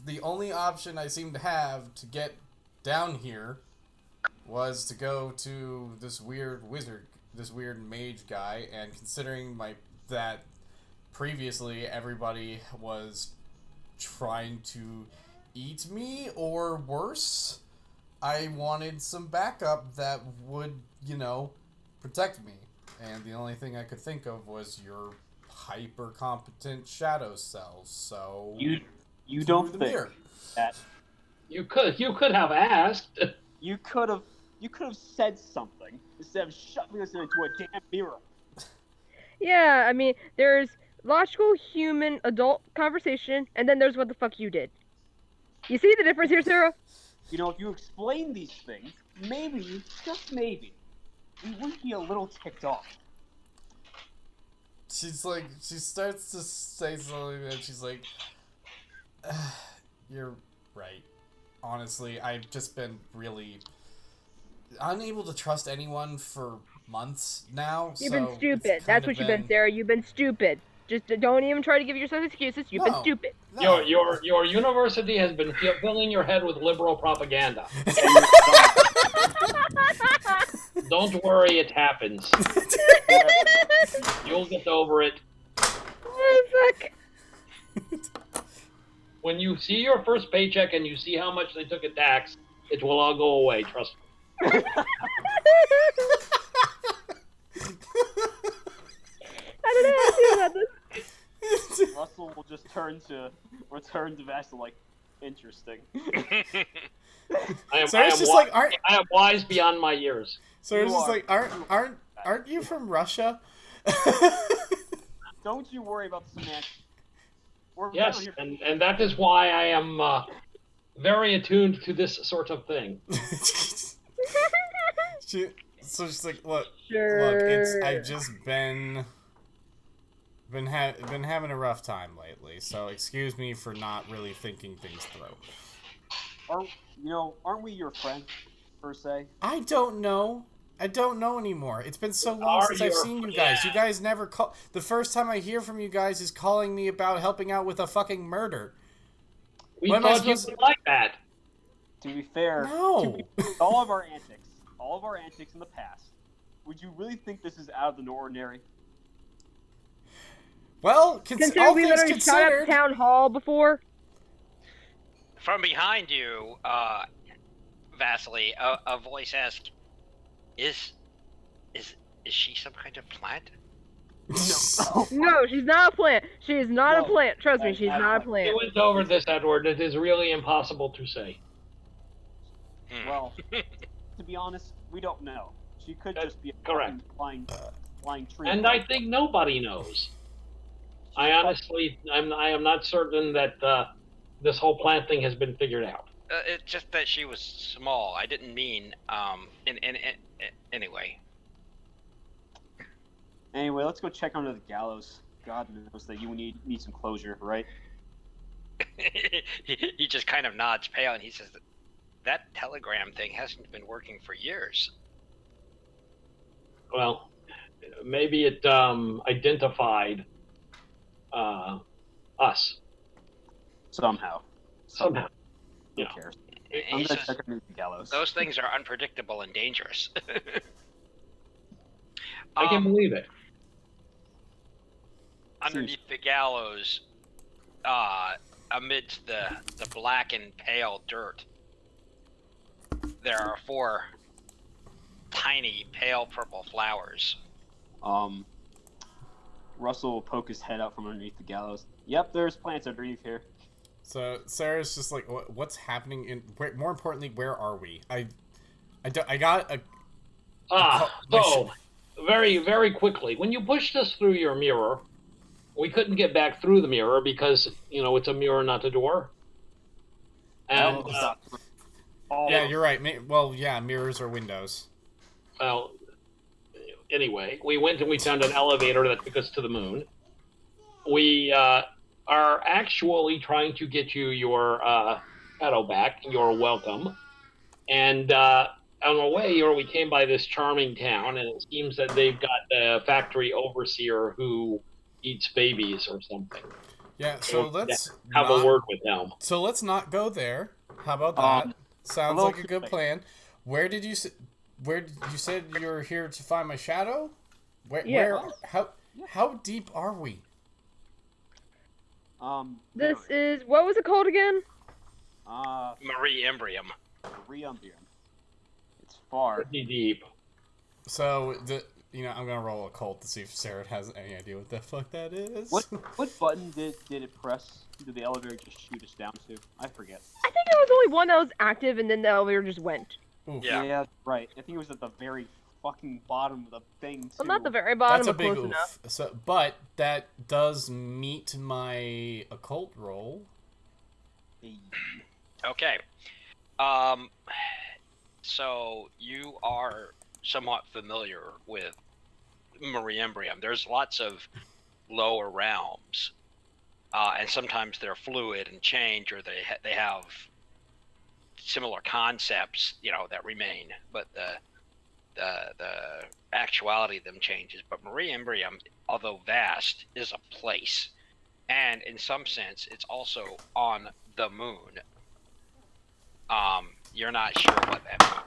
[SPEAKER 2] the only option I seem to have to get down here was to go to this weird mage guy, and considering that previously everybody was trying to eat me or worse, I wanted some backup that would, protect me. And the only thing I could think of was your hyper competent shadow cells. So
[SPEAKER 1] you don't think that
[SPEAKER 5] you could have asked.
[SPEAKER 1] You could have said something instead of shoving us into a damn mirror.
[SPEAKER 3] Yeah, I mean, there's logical human adult conversation, and then there's what the fuck you did. You see the difference here, Sarah?
[SPEAKER 1] If you explain these things, maybe, just maybe, we wouldn't be a little ticked off.
[SPEAKER 2] She starts to say something, and she's like, you're right. Honestly, I've just been really unable to trust anyone for months now.
[SPEAKER 3] You've been stupid. That's what you've been, Sarah. You've been stupid. Just don't even try to give yourself excuses. You've been stupid.
[SPEAKER 2] No.
[SPEAKER 5] Your university has been filling your head with liberal propaganda. Don't worry, it happens. You'll get over it.
[SPEAKER 3] Oh, fuck.
[SPEAKER 5] When you see your first paycheck and you see how much they took in tax, It will all go away, trust me.
[SPEAKER 3] I didn't ask you about this.
[SPEAKER 1] Russell will just return to Vassal like, interesting.
[SPEAKER 5] I am,
[SPEAKER 2] So
[SPEAKER 5] I
[SPEAKER 2] it's
[SPEAKER 5] am
[SPEAKER 2] just
[SPEAKER 5] wise,
[SPEAKER 2] like, aren't
[SPEAKER 5] I am wise beyond my years.
[SPEAKER 2] so it's
[SPEAKER 1] You
[SPEAKER 2] just
[SPEAKER 1] are-
[SPEAKER 2] like aren't you from Russia?
[SPEAKER 1] Don't you worry about the semantics. We're
[SPEAKER 5] Yes,
[SPEAKER 1] down here.
[SPEAKER 5] and that is why I am very attuned to this sort of thing.
[SPEAKER 2] So she's like, look,
[SPEAKER 3] Sure.
[SPEAKER 2] I've just been having a rough time lately, so excuse me for not really thinking things through.
[SPEAKER 1] Aren't we your friends, per se?
[SPEAKER 2] I don't know anymore. It's been so long
[SPEAKER 5] Are
[SPEAKER 2] since I've
[SPEAKER 5] your-
[SPEAKER 2] seen you guys.
[SPEAKER 5] yeah.
[SPEAKER 2] You guys never call. The first time I hear from you guys is calling me about helping out with a fucking murder.
[SPEAKER 5] We
[SPEAKER 2] What am I
[SPEAKER 5] thought you
[SPEAKER 2] supposed
[SPEAKER 5] would like that.
[SPEAKER 1] To be fair,
[SPEAKER 2] No.
[SPEAKER 1] all of our antics in the past, would you really think this is out of the ordinary?
[SPEAKER 2] Well, all
[SPEAKER 3] Considering we
[SPEAKER 2] things
[SPEAKER 3] literally shot up
[SPEAKER 2] considered.
[SPEAKER 3] town hall before.
[SPEAKER 4] From behind you, Vasily, a voice asked, "Is she some kind of plant?"
[SPEAKER 3] No, she's not a plant. She is not a
[SPEAKER 1] No.
[SPEAKER 3] plant. Trust me,
[SPEAKER 1] That's
[SPEAKER 3] she's
[SPEAKER 1] not
[SPEAKER 3] not a
[SPEAKER 1] a
[SPEAKER 3] plant.
[SPEAKER 5] We went over this, Edward. It is really impossible to say.
[SPEAKER 4] Hmm.
[SPEAKER 1] Well, to be honest, we don't know. She could
[SPEAKER 5] That's
[SPEAKER 1] just be a
[SPEAKER 5] correct.
[SPEAKER 1] fucking flying tree.
[SPEAKER 5] And I think nobody knows. I am not certain that this whole plant thing has been figured out.
[SPEAKER 4] It's just that she was small. I didn't mean anyway.
[SPEAKER 1] Anyway, let's go check under the gallows. God knows that you need some closure, right?
[SPEAKER 4] He just kind of nods pale and he says, "That telegram thing hasn't been working for years."
[SPEAKER 5] Well, maybe it identified us
[SPEAKER 1] Somehow.
[SPEAKER 5] somehow.
[SPEAKER 1] Who
[SPEAKER 5] Yeah.
[SPEAKER 1] cares?
[SPEAKER 4] He
[SPEAKER 1] I'm gonna
[SPEAKER 4] says,
[SPEAKER 1] check under the gallows.
[SPEAKER 4] "Those things are unpredictable and dangerous."
[SPEAKER 5] I can believe it.
[SPEAKER 4] Underneath the gallows, amidst the black and pale dirt, there are 4 tiny pale purple flowers.
[SPEAKER 1] Russell will poke his head out from underneath the gallows. Yep, there's plants underneath here.
[SPEAKER 2] So Sarah's just like, what's happening? More importantly, where are we? I got a.
[SPEAKER 5] So very, very quickly, when you pushed us through your mirror, we couldn't get back through the mirror because it's a mirror, not a door. And
[SPEAKER 2] Yeah, you're right. Well, yeah, mirrors are windows.
[SPEAKER 5] well, anyway, we went and we found an elevator that took us to the moon. We are actually trying to get you your shadow back. You're welcome. And on our way here, we came by this charming town, and it seems that they've got a factory overseer who eats babies or something.
[SPEAKER 2] Yeah, so
[SPEAKER 5] We'll
[SPEAKER 2] let's
[SPEAKER 5] have
[SPEAKER 2] not,
[SPEAKER 5] a word with them.
[SPEAKER 2] So let's not go there. How about that? Sounds
[SPEAKER 1] little
[SPEAKER 2] like a good plan. Where did you said you were here to find my shadow?
[SPEAKER 3] Yeah.
[SPEAKER 2] How deep are we?
[SPEAKER 3] This is what was it called again?
[SPEAKER 4] Marie Embrium.
[SPEAKER 1] Reumbium. It's far.
[SPEAKER 5] Pretty deep.
[SPEAKER 2] So I'm gonna roll a cult to see if Sarah has any idea what the fuck that is.
[SPEAKER 1] What button did it press? Did the elevator just shoot us down to? I forget.
[SPEAKER 3] I think there was only one that was active, and then the elevator just went.
[SPEAKER 2] Oof.
[SPEAKER 4] Yeah.
[SPEAKER 1] Right. I think it was at the very fucking bottom of the thing too.
[SPEAKER 3] Well, not the very bottom,
[SPEAKER 2] That's a
[SPEAKER 3] but
[SPEAKER 2] big
[SPEAKER 3] close
[SPEAKER 2] oof.
[SPEAKER 3] enough.
[SPEAKER 2] So, but that does meet my occult roll.
[SPEAKER 4] Okay. So you are somewhat familiar with Marie Embrium. There's lots of lower realms, and sometimes they're fluid and change, or they have similar concepts, that remain, but the actuality of them changes. But Marie Embrium, although vast, is a place, and in some sense, it's also on the moon. You're not sure what that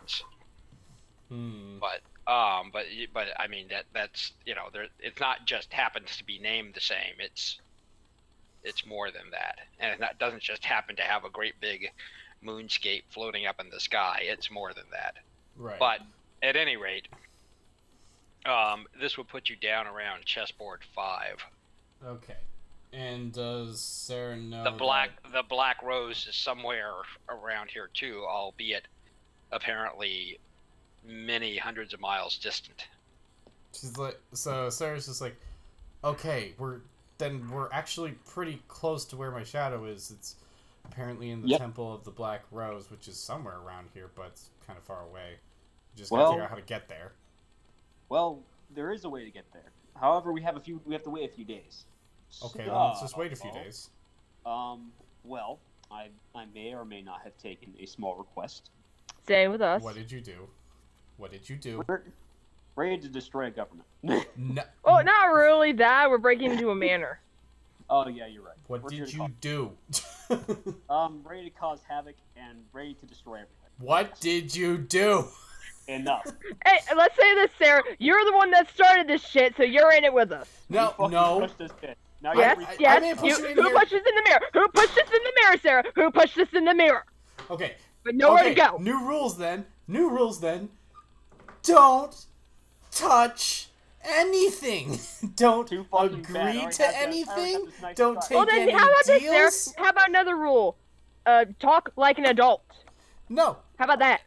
[SPEAKER 4] means, but I mean that's it's not just happens to be named the same. It's more than that, and it doesn't just happen to have a great big moonscape floating up in the sky. It's more than that.
[SPEAKER 2] Right.
[SPEAKER 4] But at any rate, this would put you down around chessboard 5.
[SPEAKER 2] Okay. And does Sarah know
[SPEAKER 4] The black rose is somewhere around here too, albeit apparently many hundreds of miles distant.
[SPEAKER 2] She's like, so Sarah's just like, okay, we're actually pretty close to where my shadow is. It's apparently in the Temple of the Black Rose, which is somewhere around here, but it's kind of far away. Just gotta figure out how to get there.
[SPEAKER 1] Well, there is a way to get there. However, we have to wait a few days.
[SPEAKER 2] Okay, then let's just wait a few days.
[SPEAKER 1] Well, I may or may not have taken a small request.
[SPEAKER 3] Stay with us.
[SPEAKER 2] What did you do?
[SPEAKER 1] We're ready to destroy a government.
[SPEAKER 2] No.
[SPEAKER 3] Oh, not really that. We're breaking into a manor.
[SPEAKER 1] Oh yeah, you're right.
[SPEAKER 2] What did you do?
[SPEAKER 1] Ready to cause havoc and ready to destroy everything.
[SPEAKER 2] What did you do?
[SPEAKER 1] Enough.
[SPEAKER 3] Hey, let's say this, Sarah. You're the one that started this shit, so you're in it with us.
[SPEAKER 2] No.
[SPEAKER 1] Pushed this kid. Now
[SPEAKER 3] Yes.
[SPEAKER 2] I may have pushed you in
[SPEAKER 3] Who
[SPEAKER 2] here.
[SPEAKER 3] pushed this in the mirror? Who pushed this in the mirror, Sarah? Who pushed this in the mirror?
[SPEAKER 2] Okay.
[SPEAKER 3] But nowhere to go.
[SPEAKER 2] New rules then. Don't touch anything. Don't agree to anything. Don't take any
[SPEAKER 3] how about
[SPEAKER 2] deals.
[SPEAKER 3] this, Sarah? How about another rule? Talk like an adult.
[SPEAKER 2] No.
[SPEAKER 3] How about that?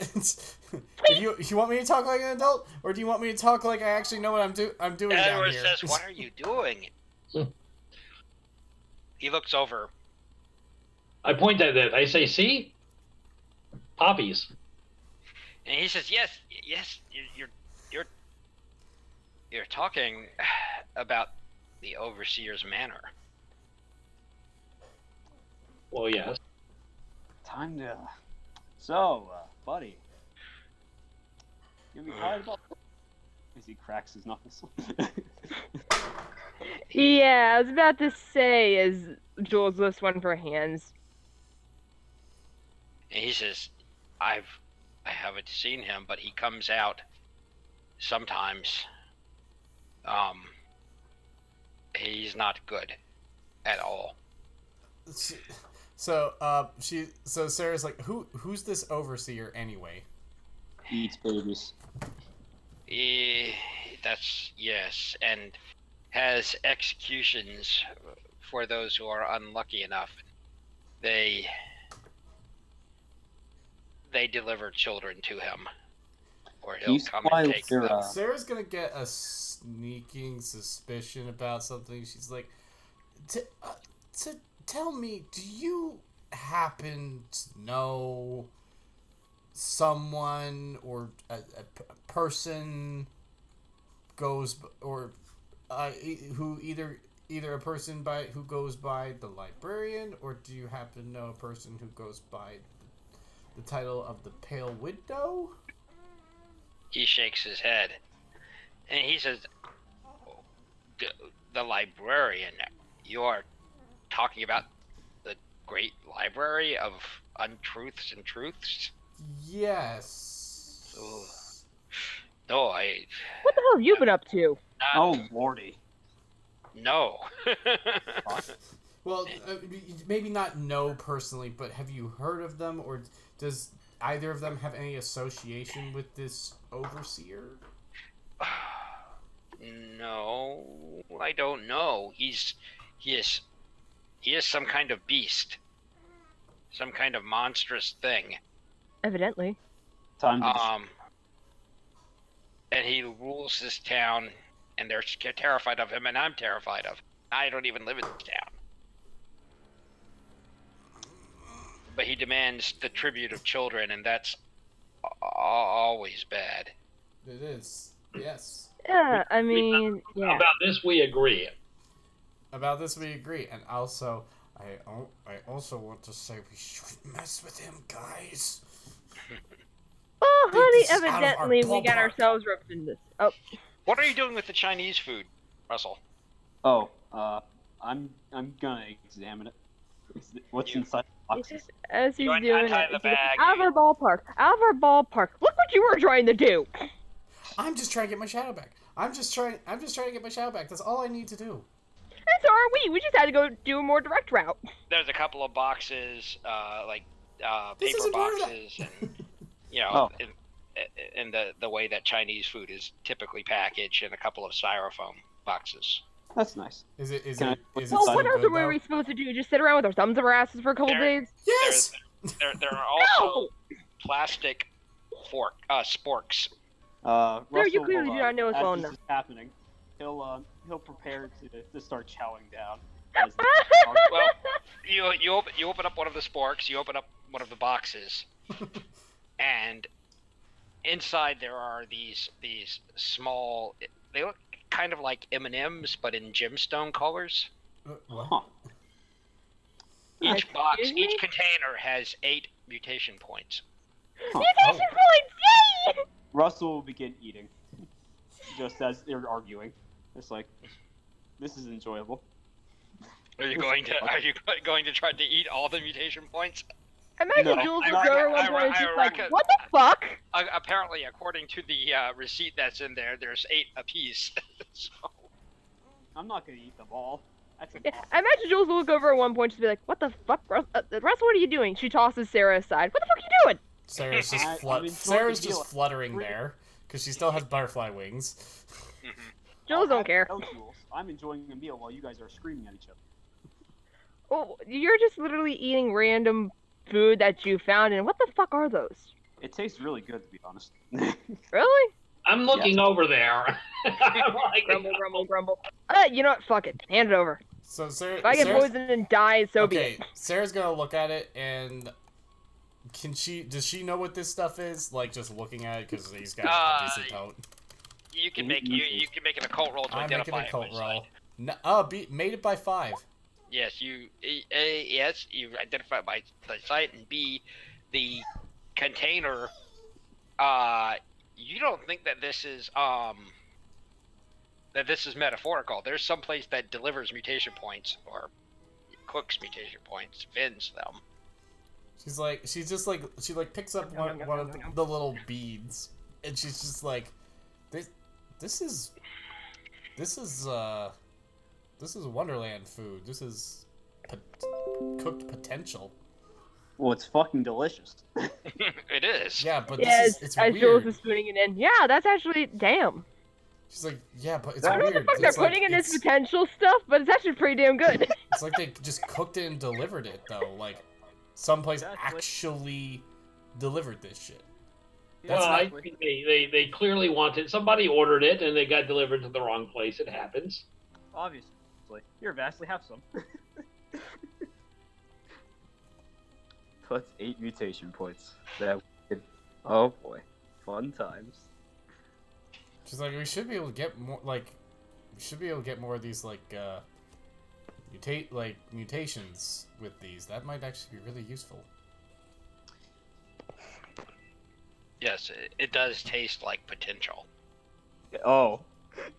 [SPEAKER 2] If you want me to talk like an adult, or do you want me to talk like I actually know what I'm doing down here?
[SPEAKER 4] Says, "What are you doing?" He looks over.
[SPEAKER 5] I point at it. I say, "See, poppies."
[SPEAKER 4] And he says, "Yes, you're talking about the overseer's manor."
[SPEAKER 5] Well, yes.
[SPEAKER 1] Time to. So, buddy, you gonna be tired about? As he cracks his knuckles.
[SPEAKER 3] Yeah, I was about to say, as Jules lifts one for hands.
[SPEAKER 4] And he says, I haven't seen him, but he comes out sometimes. He's not good at all.
[SPEAKER 2] So Sarah's like, who's this overseer anyway?
[SPEAKER 1] He eats babies.
[SPEAKER 4] Yes, and has executions for those who are unlucky enough. They deliver children to him, or he'll come and take them.
[SPEAKER 2] Sarah's gonna get a sneaking suspicion about something. She's like, tell me, do you happen to know someone or a person goes, or who either a person who goes by the librarian, or do you happen to know a person who goes by the title of the Pale Widow?
[SPEAKER 4] He shakes his head, and he says, "The librarian. You are talking about the great library of untruths and truths?"
[SPEAKER 2] Yes.
[SPEAKER 4] Ooh. No,
[SPEAKER 3] What the hell have you been up to?
[SPEAKER 1] Oh, lordy.
[SPEAKER 4] No.
[SPEAKER 2] Well, maybe not know personally, but have you heard of them, or does either of them have any association with this overseer?
[SPEAKER 4] No, I don't know. He is some kind of beast, some kind of monstrous thing.
[SPEAKER 3] Evidently.
[SPEAKER 1] Time to
[SPEAKER 4] And he rules this town, and they're terrified of him, and I'm terrified of him. I don't even live in this town. But he demands the tribute of children, and that's always bad.
[SPEAKER 2] It is, yes.
[SPEAKER 3] Yeah, I mean, yeah.
[SPEAKER 5] About this, we agree.
[SPEAKER 2] And also, I also want to say we shouldn't mess with him, guys.
[SPEAKER 3] Oh, honey,
[SPEAKER 2] this is out of our
[SPEAKER 3] evidently we got
[SPEAKER 2] ballpark.
[SPEAKER 3] ourselves roped into this. Oh,
[SPEAKER 4] What are you doing with the Chinese food, Russell?
[SPEAKER 1] Oh, I'm gonna examine it. What's inside the
[SPEAKER 3] it's
[SPEAKER 1] boxes?
[SPEAKER 3] just as he's
[SPEAKER 4] You
[SPEAKER 3] doing
[SPEAKER 4] untie
[SPEAKER 3] it,
[SPEAKER 4] the
[SPEAKER 3] it's like,
[SPEAKER 4] bag.
[SPEAKER 3] out of our ballpark. Out of our ballpark. Look what you were trying to do.
[SPEAKER 2] I'm just trying to get my shadow back. I'm just trying to get my shadow back. That's all I need to do.
[SPEAKER 3] And so are we. We just had to go do a more direct route.
[SPEAKER 4] There's a couple of boxes, like
[SPEAKER 2] This
[SPEAKER 4] paper
[SPEAKER 2] isn't part of that.
[SPEAKER 4] boxes, and
[SPEAKER 1] Oh.
[SPEAKER 4] and the way that Chinese food is typically packaged in a couple of styrofoam boxes.
[SPEAKER 1] That's nice.
[SPEAKER 2] Is it
[SPEAKER 1] Can I-
[SPEAKER 2] so
[SPEAKER 3] Well, what else
[SPEAKER 2] good,
[SPEAKER 3] were
[SPEAKER 2] though?
[SPEAKER 3] we supposed to do? Just sit around with our thumbs up our asses for a couple days?
[SPEAKER 2] Yes.
[SPEAKER 4] There are also plastic sporks.
[SPEAKER 3] Sir, you
[SPEAKER 1] Russell
[SPEAKER 3] clearly
[SPEAKER 1] will,
[SPEAKER 3] do not know us
[SPEAKER 1] as
[SPEAKER 3] well
[SPEAKER 1] this
[SPEAKER 3] enough.
[SPEAKER 1] is happening, he'll prepare to start chowing down. As
[SPEAKER 4] Well, you open up one of the sporks, you open up one of the boxes, and inside there are these small. They look kind of like M&Ms, but in gemstone colors.
[SPEAKER 2] What?
[SPEAKER 1] Huh.
[SPEAKER 4] Each box,
[SPEAKER 3] Excuse me?
[SPEAKER 4] each container has 8 mutation points.
[SPEAKER 3] Mutation points! Yay!
[SPEAKER 1] Russell will begin eating, just as they're arguing. It's like, this is enjoyable.
[SPEAKER 4] Are you going to try to eat all the mutation points?
[SPEAKER 3] Imagine
[SPEAKER 1] No,
[SPEAKER 3] Jules
[SPEAKER 1] I-
[SPEAKER 3] looks over
[SPEAKER 4] I-
[SPEAKER 3] one point and
[SPEAKER 4] I
[SPEAKER 3] she's like,
[SPEAKER 4] reckon-
[SPEAKER 3] what the fuck?
[SPEAKER 4] Apparently, according to the receipt that's in there, there's 8 apiece. So,
[SPEAKER 1] I'm not gonna eat them all. That's
[SPEAKER 3] Yeah,
[SPEAKER 1] impossible.
[SPEAKER 3] I imagine Jules will look over at one point and be like, what the fuck, Russ, what are you doing? She tosses Sarah aside. What the fuck are you doing?
[SPEAKER 2] Sarah's just
[SPEAKER 1] I'm enjoying
[SPEAKER 2] Sarah's
[SPEAKER 1] the
[SPEAKER 2] just
[SPEAKER 1] meal.
[SPEAKER 2] fluttering there because she still has butterfly wings.
[SPEAKER 3] Jules don't care.
[SPEAKER 1] No, Jules. I'm enjoying a meal while you guys are screaming at each other.
[SPEAKER 3] Oh, you're just literally eating random food that you found, and what the fuck are those?
[SPEAKER 1] It tastes really good, to be honest.
[SPEAKER 3] Really?
[SPEAKER 5] I'm looking over there. I'm like,
[SPEAKER 3] Grumble, grumble, grumble. You know what? Fuck it. Hand it over.
[SPEAKER 2] So Sarah,
[SPEAKER 3] If I get
[SPEAKER 2] Sarah's-
[SPEAKER 3] poisoned and die, so be
[SPEAKER 2] okay,
[SPEAKER 3] it.
[SPEAKER 2] Sarah's gonna look at it and does she know what this stuff is? Like just looking at it because these guys obviously don't.
[SPEAKER 4] you can make you can make an occult roll to
[SPEAKER 2] I'm making
[SPEAKER 4] identify
[SPEAKER 2] a cult
[SPEAKER 4] it.
[SPEAKER 2] roll. No, made it by 5.
[SPEAKER 4] Yes, you identify it by the site, and B, the container. You don't think that this is metaphorical. There's some place that delivers mutation points or cooks mutation points, vends them.
[SPEAKER 2] She picks up one of the little beads and she's just like, this is Wonderland food. This is cooked potential.
[SPEAKER 1] Well, it's fucking delicious.
[SPEAKER 4] It is.
[SPEAKER 2] Yeah, but
[SPEAKER 3] Yes,
[SPEAKER 2] it's
[SPEAKER 3] as Jules
[SPEAKER 2] weird.
[SPEAKER 3] is spooning it in. Yeah, that's actually, damn.
[SPEAKER 2] She's like, yeah, but it's
[SPEAKER 3] I don't know what
[SPEAKER 2] weird.
[SPEAKER 3] the fuck they're
[SPEAKER 2] It's like-
[SPEAKER 3] putting in this
[SPEAKER 2] it's-
[SPEAKER 3] potential stuff, but it's actually pretty damn good.
[SPEAKER 2] It's like they just cooked it and delivered it, though. Like, someplace
[SPEAKER 1] Exactly.
[SPEAKER 2] actually delivered this shit.
[SPEAKER 5] well, I think they clearly wanted, somebody ordered it and they got delivered to the wrong place. It happens.
[SPEAKER 1] Obviously. Here, Vastly, have some. Plus 8 mutation points. Oh boy. Fun times.
[SPEAKER 2] She's like, we should be able to get more, more of these, like, mutations with these. That might actually be really useful.
[SPEAKER 4] Yes, it does taste like potential.
[SPEAKER 1] Oh.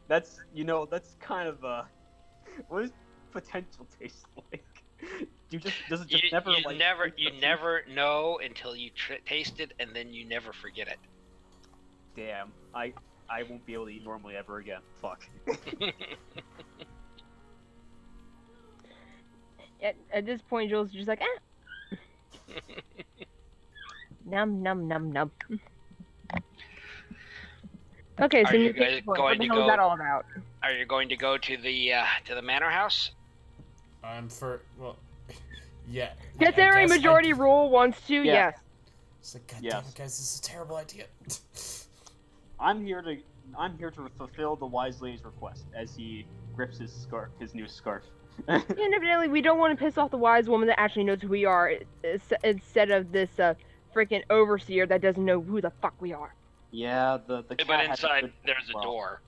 [SPEAKER 1] That's kind of, what does potential taste like? Does it just never, like...
[SPEAKER 4] You never know until you taste it, and then you never forget it.
[SPEAKER 1] Damn. I won't be able to eat normally ever again. Fuck.
[SPEAKER 3] At this point, Jules is just like, Num, num, num, num. Okay,
[SPEAKER 4] Are
[SPEAKER 3] so
[SPEAKER 4] you
[SPEAKER 3] you
[SPEAKER 4] guys
[SPEAKER 3] what
[SPEAKER 4] going
[SPEAKER 3] the
[SPEAKER 4] to
[SPEAKER 3] hell is
[SPEAKER 4] go-
[SPEAKER 3] that all about?
[SPEAKER 4] Are you going to go to the manor house?
[SPEAKER 2] Yeah.
[SPEAKER 3] Considering
[SPEAKER 2] I guess
[SPEAKER 3] majority rule wants to,
[SPEAKER 1] Yeah.
[SPEAKER 3] yes.
[SPEAKER 2] It's like, God
[SPEAKER 1] Yes.
[SPEAKER 2] damn it, guys, this is a terrible idea.
[SPEAKER 1] I'm here to fulfill the wise lady's request as he grips his new scarf.
[SPEAKER 3] And evidently, we don't want to piss off the wise woman that actually knows who we are, instead of this freaking overseer that doesn't know who the fuck we are.
[SPEAKER 1] Yeah, the cat
[SPEAKER 4] But
[SPEAKER 1] has a
[SPEAKER 4] inside
[SPEAKER 1] good-
[SPEAKER 4] there's a
[SPEAKER 1] well,
[SPEAKER 4] door.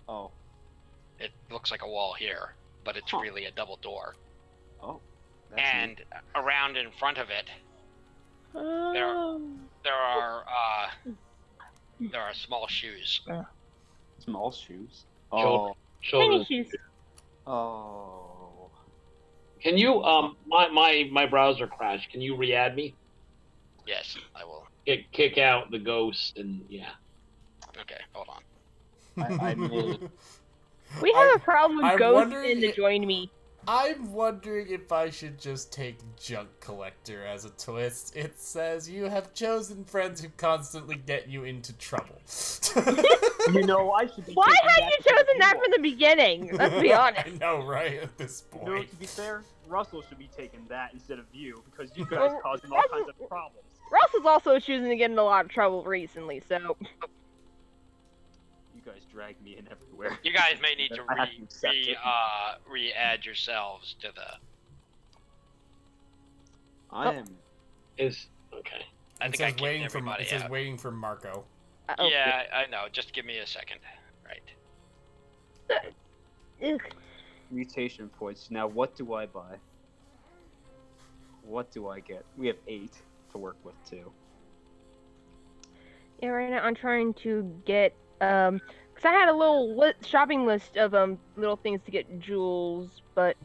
[SPEAKER 1] Oh.
[SPEAKER 4] It looks like a wall here, but it's
[SPEAKER 1] Huh.
[SPEAKER 4] really a double door.
[SPEAKER 1] Oh. That's
[SPEAKER 4] And around in front of it,
[SPEAKER 3] Oh.
[SPEAKER 4] there are small shoes.
[SPEAKER 1] neat. Small shoes.
[SPEAKER 5] Children.
[SPEAKER 1] Oh.
[SPEAKER 3] Tiny
[SPEAKER 5] Children.
[SPEAKER 3] shoes.
[SPEAKER 1] Oh.
[SPEAKER 5] Can you, my browser crashed. Can you re-add me?
[SPEAKER 4] Yes, I will.
[SPEAKER 5] Kick out the ghost and, yeah.
[SPEAKER 4] Okay, hold on.
[SPEAKER 1] I made-
[SPEAKER 3] We have a problem
[SPEAKER 2] I'm
[SPEAKER 3] with ghosts
[SPEAKER 2] wondering
[SPEAKER 3] in the
[SPEAKER 2] if-
[SPEAKER 3] join me.
[SPEAKER 2] I'm wondering if I should just take Junk Collector as a twist. It says you have chosen friends who constantly get you into trouble.
[SPEAKER 1] You know, I should be.
[SPEAKER 3] Why
[SPEAKER 1] taking
[SPEAKER 3] had
[SPEAKER 1] that
[SPEAKER 3] you
[SPEAKER 1] to the
[SPEAKER 3] chosen that
[SPEAKER 1] wall.
[SPEAKER 3] from the beginning? Let's be honest.
[SPEAKER 2] I know, right? At this
[SPEAKER 1] You know,
[SPEAKER 2] point.
[SPEAKER 1] to be fair, Russell should be taking that instead of you, because you guys caused him all kinds of problems.
[SPEAKER 3] Russ is also choosing to get in a lot of trouble recently, so.
[SPEAKER 1] You guys drag me in everywhere.
[SPEAKER 4] You guys may need to
[SPEAKER 1] I have to accept it.
[SPEAKER 4] re-add yourselves to the.
[SPEAKER 1] I am.
[SPEAKER 5] Is okay.
[SPEAKER 4] I
[SPEAKER 2] It
[SPEAKER 4] think I
[SPEAKER 2] says
[SPEAKER 4] kicked
[SPEAKER 2] waiting for.
[SPEAKER 4] everybody
[SPEAKER 2] It says
[SPEAKER 4] out.
[SPEAKER 2] waiting for Marco.
[SPEAKER 3] Oh.
[SPEAKER 4] Yeah, I know. Just give me a second. Right.
[SPEAKER 3] Ugh.
[SPEAKER 1] Mutation points. Now, what do I buy? What do I get? We have 8 to work with, too.
[SPEAKER 3] Yeah, right now I'm trying to get because I had a little shopping list of little things to get jewels, but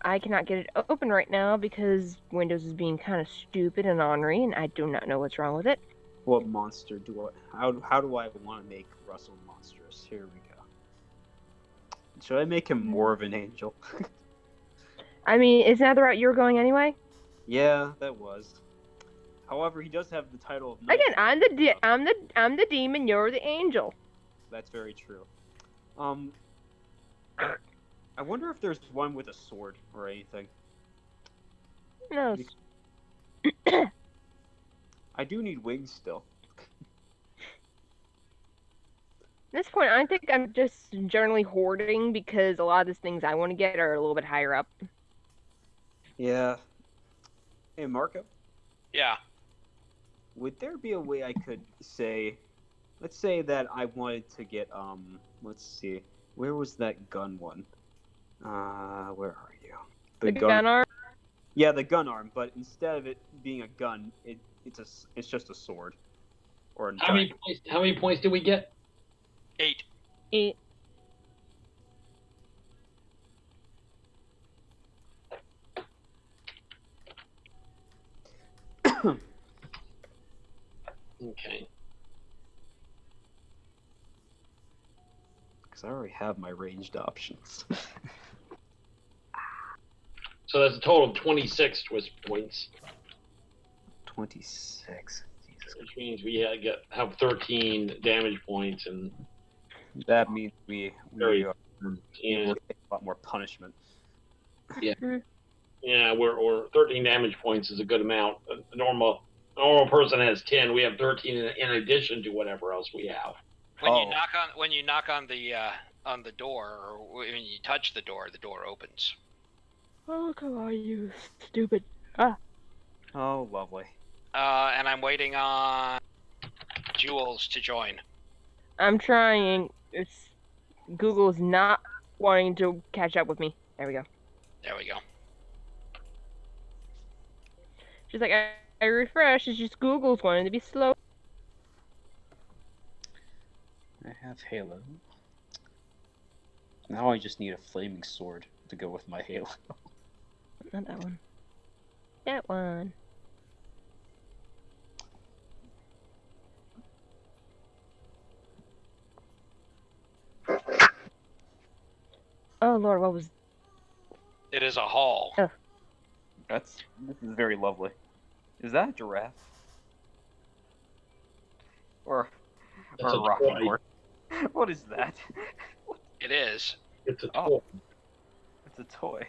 [SPEAKER 3] I cannot get it open right now because Windows is being kind of stupid and ornery, and I do not know what's wrong with it.
[SPEAKER 1] What monster do I... How do I want to make Russell monstrous? Here we go. Should I make him more of an angel?
[SPEAKER 3] I mean, isn't that the route you were going anyway?
[SPEAKER 1] Yeah, that was. However, he does have the title of Knight.
[SPEAKER 3] Again, I'm the demon, you're the angel.
[SPEAKER 1] That's very true. I wonder if there's one with a sword or anything.
[SPEAKER 3] No.
[SPEAKER 1] I do need wings still.
[SPEAKER 3] At this point, I think I'm just generally hoarding because a lot of these things I want to get are a little bit higher up.
[SPEAKER 1] Yeah. Hey, Marco,
[SPEAKER 4] Yeah.
[SPEAKER 1] would there be a way I could say, let's say that I wanted to get, let's see, where was that gun one? Where are you?
[SPEAKER 3] The gun arm?
[SPEAKER 1] Yeah, the gun arm, but instead of it being a gun, it's just a sword. Or a
[SPEAKER 5] How many points did we get?
[SPEAKER 4] 8.
[SPEAKER 3] 8.
[SPEAKER 5] Okay.
[SPEAKER 1] Because I already have my ranged options.
[SPEAKER 5] So that's a total of 26 twist points,
[SPEAKER 1] 26. Jesus.
[SPEAKER 5] which means we have 13 damage points, and
[SPEAKER 1] That means we
[SPEAKER 5] Very-
[SPEAKER 1] are
[SPEAKER 5] yeah,
[SPEAKER 1] able to take a lot more punishment.
[SPEAKER 5] yeah, we're 13 damage points is a good amount. A normal person has 10. We have 13 in addition to whatever else we have.
[SPEAKER 4] When
[SPEAKER 1] Oh.
[SPEAKER 4] you knock on the door, or when you touch the door opens.
[SPEAKER 3] Oh, come on, you stupid.
[SPEAKER 1] Oh, lovely.
[SPEAKER 4] And I'm waiting on Jules to join.
[SPEAKER 3] I'm trying. Google's not wanting to catch up with me. There we go.
[SPEAKER 4] There we go.
[SPEAKER 3] She's like, I refresh. It's just Google's wanting to be slow.
[SPEAKER 1] I have Halo. Now I just need a flaming sword to go with my Halo.
[SPEAKER 3] Not that one. That one. Oh Lord, what was?
[SPEAKER 4] It is a hall.
[SPEAKER 3] Oh.
[SPEAKER 1] This is very lovely. Is that a giraffe? Or
[SPEAKER 5] That's
[SPEAKER 1] a
[SPEAKER 5] a
[SPEAKER 1] rocking
[SPEAKER 5] toy.
[SPEAKER 1] horse? What is that?
[SPEAKER 4] It is.
[SPEAKER 5] It's a
[SPEAKER 1] Oh.
[SPEAKER 5] toy.
[SPEAKER 1] It's a toy.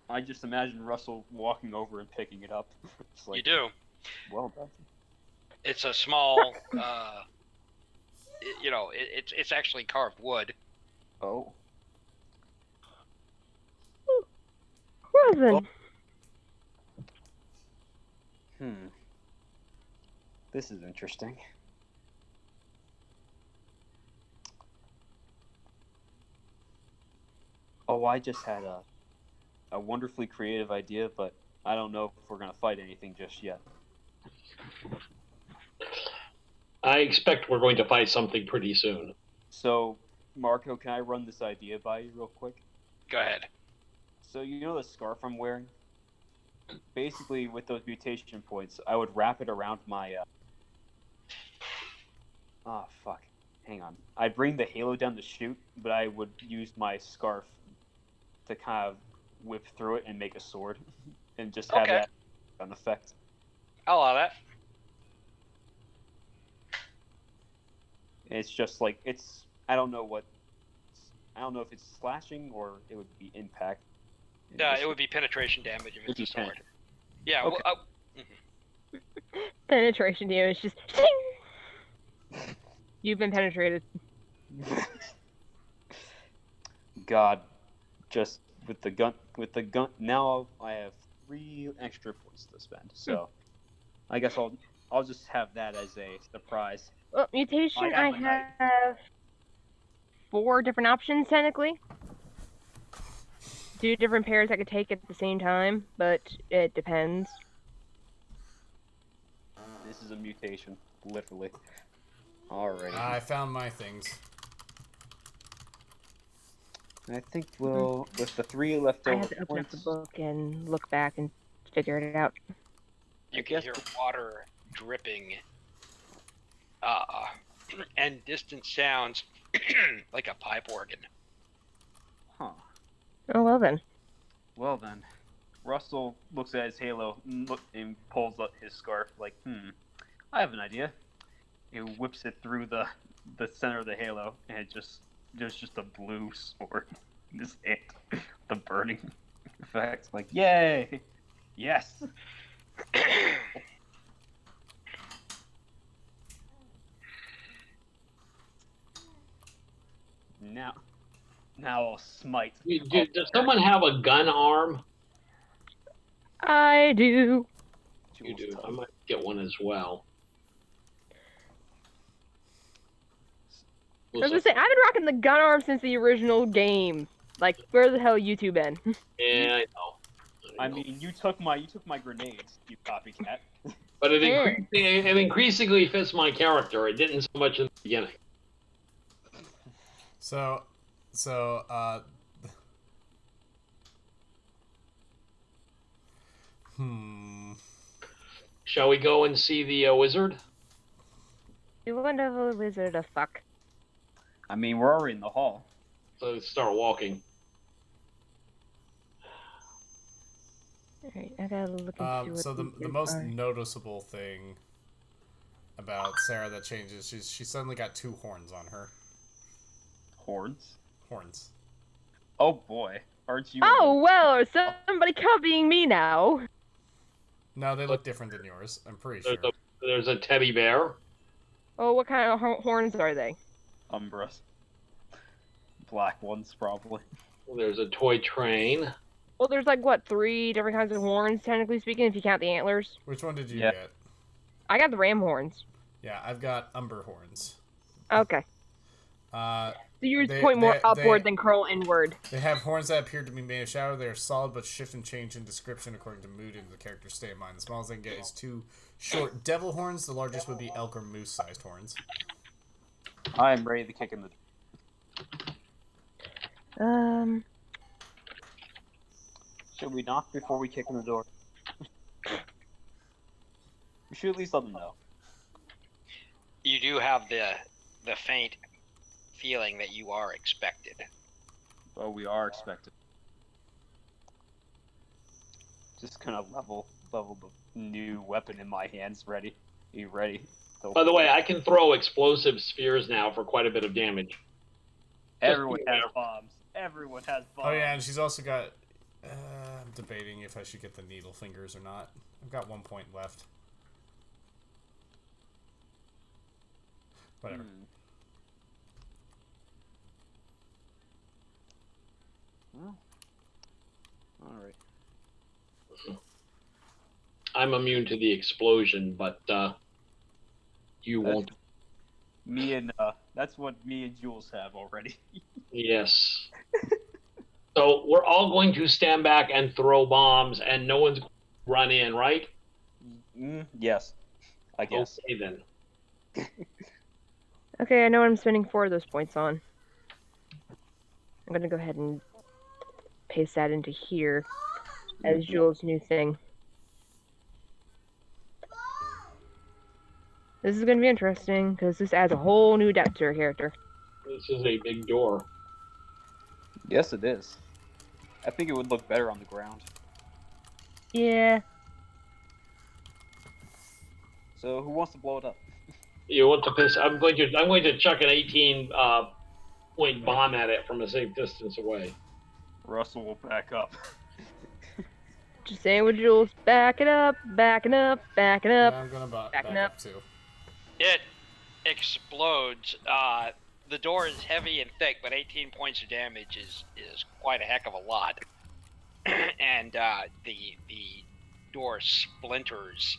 [SPEAKER 1] I just imagine Russell walking over and picking it up. It's like,
[SPEAKER 4] You do.
[SPEAKER 1] well done.
[SPEAKER 4] It's a small. It's actually carved wood.
[SPEAKER 1] Oh.
[SPEAKER 3] Frozen.
[SPEAKER 1] This is interesting. Oh, I just had a wonderfully creative idea, but I don't know if we're going to fight anything just yet.
[SPEAKER 5] I expect we're going to fight something pretty soon.
[SPEAKER 1] So, Marco, can I run this idea by you real quick?
[SPEAKER 4] Go ahead.
[SPEAKER 1] So, you know the scarf I'm wearing? Basically, with those mutation points, I would wrap it around my... Oh, fuck. hang on. I'd bring the halo down to shoot, but I would use my scarf to kind of whip through it and make a sword, and just have
[SPEAKER 4] Okay.
[SPEAKER 1] that an effect.
[SPEAKER 4] I'll allow that.
[SPEAKER 1] It's just like it's. I don't know if it's slashing or it would be impact.
[SPEAKER 4] It would be penetration damage if it's a sword. Yeah.
[SPEAKER 1] Okay.
[SPEAKER 4] Well,
[SPEAKER 3] Penetration damage, just. You've been penetrated.
[SPEAKER 1] God, just with the gun. Now I have 3 extra points to spend. So, I guess I'll just have that as a surprise.
[SPEAKER 3] Well, mutation,
[SPEAKER 1] I
[SPEAKER 3] I
[SPEAKER 1] have a knife.
[SPEAKER 3] have 4 different options technically. 2 different pairs I could take at the same time, but it depends.
[SPEAKER 1] This is a mutation, literally. Alright.
[SPEAKER 2] I found my things.
[SPEAKER 1] I think we'll, with the 3 left
[SPEAKER 3] I
[SPEAKER 1] over
[SPEAKER 3] have to open up the
[SPEAKER 1] points,
[SPEAKER 3] book and look back and figure it out.
[SPEAKER 4] you can hear water dripping, and distant sounds like a pipe organ.
[SPEAKER 1] Huh.
[SPEAKER 3] Oh, well then.
[SPEAKER 1] Well then, Russell looks at his halo and pulls up his scarf like, I have an idea. He whips it through the center of the halo, and there's just a blue sword. This it, the burning effect. Like, yay! Yes! Now I'll smite.
[SPEAKER 5] Does someone have a gun arm?
[SPEAKER 3] I do.
[SPEAKER 5] You do. I might get one as well.
[SPEAKER 3] I was gonna say, I've been rocking the gun arm since the original game. Like, where the hell you 2 been?
[SPEAKER 5] Yeah, I know.
[SPEAKER 1] I mean, you took my grenades, you copycat.
[SPEAKER 5] But it increasingly fits my character. It didn't so much in the beginning.
[SPEAKER 2] So,
[SPEAKER 5] Shall we go and see the wizard?
[SPEAKER 3] You wonderful wizard of fuck.
[SPEAKER 1] I mean, we're already in the hall.
[SPEAKER 5] So let's start walking.
[SPEAKER 3] Alright, I gotta look into what
[SPEAKER 2] so the
[SPEAKER 3] these
[SPEAKER 2] most
[SPEAKER 3] are.
[SPEAKER 2] noticeable thing about Sarah that changes, she suddenly got 2 horns on her.
[SPEAKER 1] Horns?
[SPEAKER 2] Horns.
[SPEAKER 1] Oh boy, aren't you?
[SPEAKER 3] Oh, well, somebody copying me now.
[SPEAKER 2] No, they look different than yours, I'm pretty sure.
[SPEAKER 5] There's a teddy bear.
[SPEAKER 3] Oh, what kind of horns are they?
[SPEAKER 1] Umbras. Black ones, probably.
[SPEAKER 5] There's a toy train.
[SPEAKER 3] Well, there's like, what, 3 different kinds of horns, technically speaking, if you count the antlers?
[SPEAKER 2] Which one did you
[SPEAKER 1] Yeah.
[SPEAKER 2] get?
[SPEAKER 3] I got the ram horns.
[SPEAKER 2] Yeah, I've got umber horns.
[SPEAKER 3] Okay.
[SPEAKER 2] So
[SPEAKER 3] So yours point more upward than curl inward.
[SPEAKER 2] They have horns that appear to be made of shadow. They are solid but shift and change in description according to mood and the character's state of mind. The smallest they can get is 2 short devil horns. The largest would be elk or moose-sized horns.
[SPEAKER 1] I am ready to kick in the. Should we knock before we kick in the door? We should at least let them know.
[SPEAKER 4] You do have the faint feeling that you are expected.
[SPEAKER 1] Oh, we are expected. Just kind of level the new weapon in my hands. Ready? Are you ready?
[SPEAKER 5] By the way, I can throw explosive spheres now for quite a bit of damage.
[SPEAKER 1] Everyone has bombs. Everyone has bombs.
[SPEAKER 2] Oh yeah, and she's also got... I'm debating if I should get the needle fingers or not. I've got 1 point left. Whatever.
[SPEAKER 1] Well, alright.
[SPEAKER 5] I'm immune to the explosion, but you won't.
[SPEAKER 1] That's what me and Jules have already.
[SPEAKER 5] Yes. So we're all going to stand back and throw bombs, and no one's going to run in, right?
[SPEAKER 1] Yes, I guess.
[SPEAKER 5] Okay, then.
[SPEAKER 3] Okay, I know what I'm spending 4 of those points on. I'm gonna go ahead and paste that into here as Jules' new thing. This is gonna be interesting because this adds a whole new depth to her character.
[SPEAKER 5] This is a big door.
[SPEAKER 1] Yes, it is. I think it would look better on the ground.
[SPEAKER 3] Yeah.
[SPEAKER 1] So who wants to blow it up?
[SPEAKER 5] You want to piss? I'm going to chuck an 18 point bomb at it from a safe distance away.
[SPEAKER 1] Russell will back up.
[SPEAKER 3] Just saying with Jules. Backing up, backing up, backing up.
[SPEAKER 2] Yeah, I'm gonna back
[SPEAKER 3] Backing
[SPEAKER 2] up
[SPEAKER 3] up.
[SPEAKER 2] too.
[SPEAKER 4] It explodes. The door is heavy and thick, but 18 points of damage is quite a heck of a lot. And the door splinters,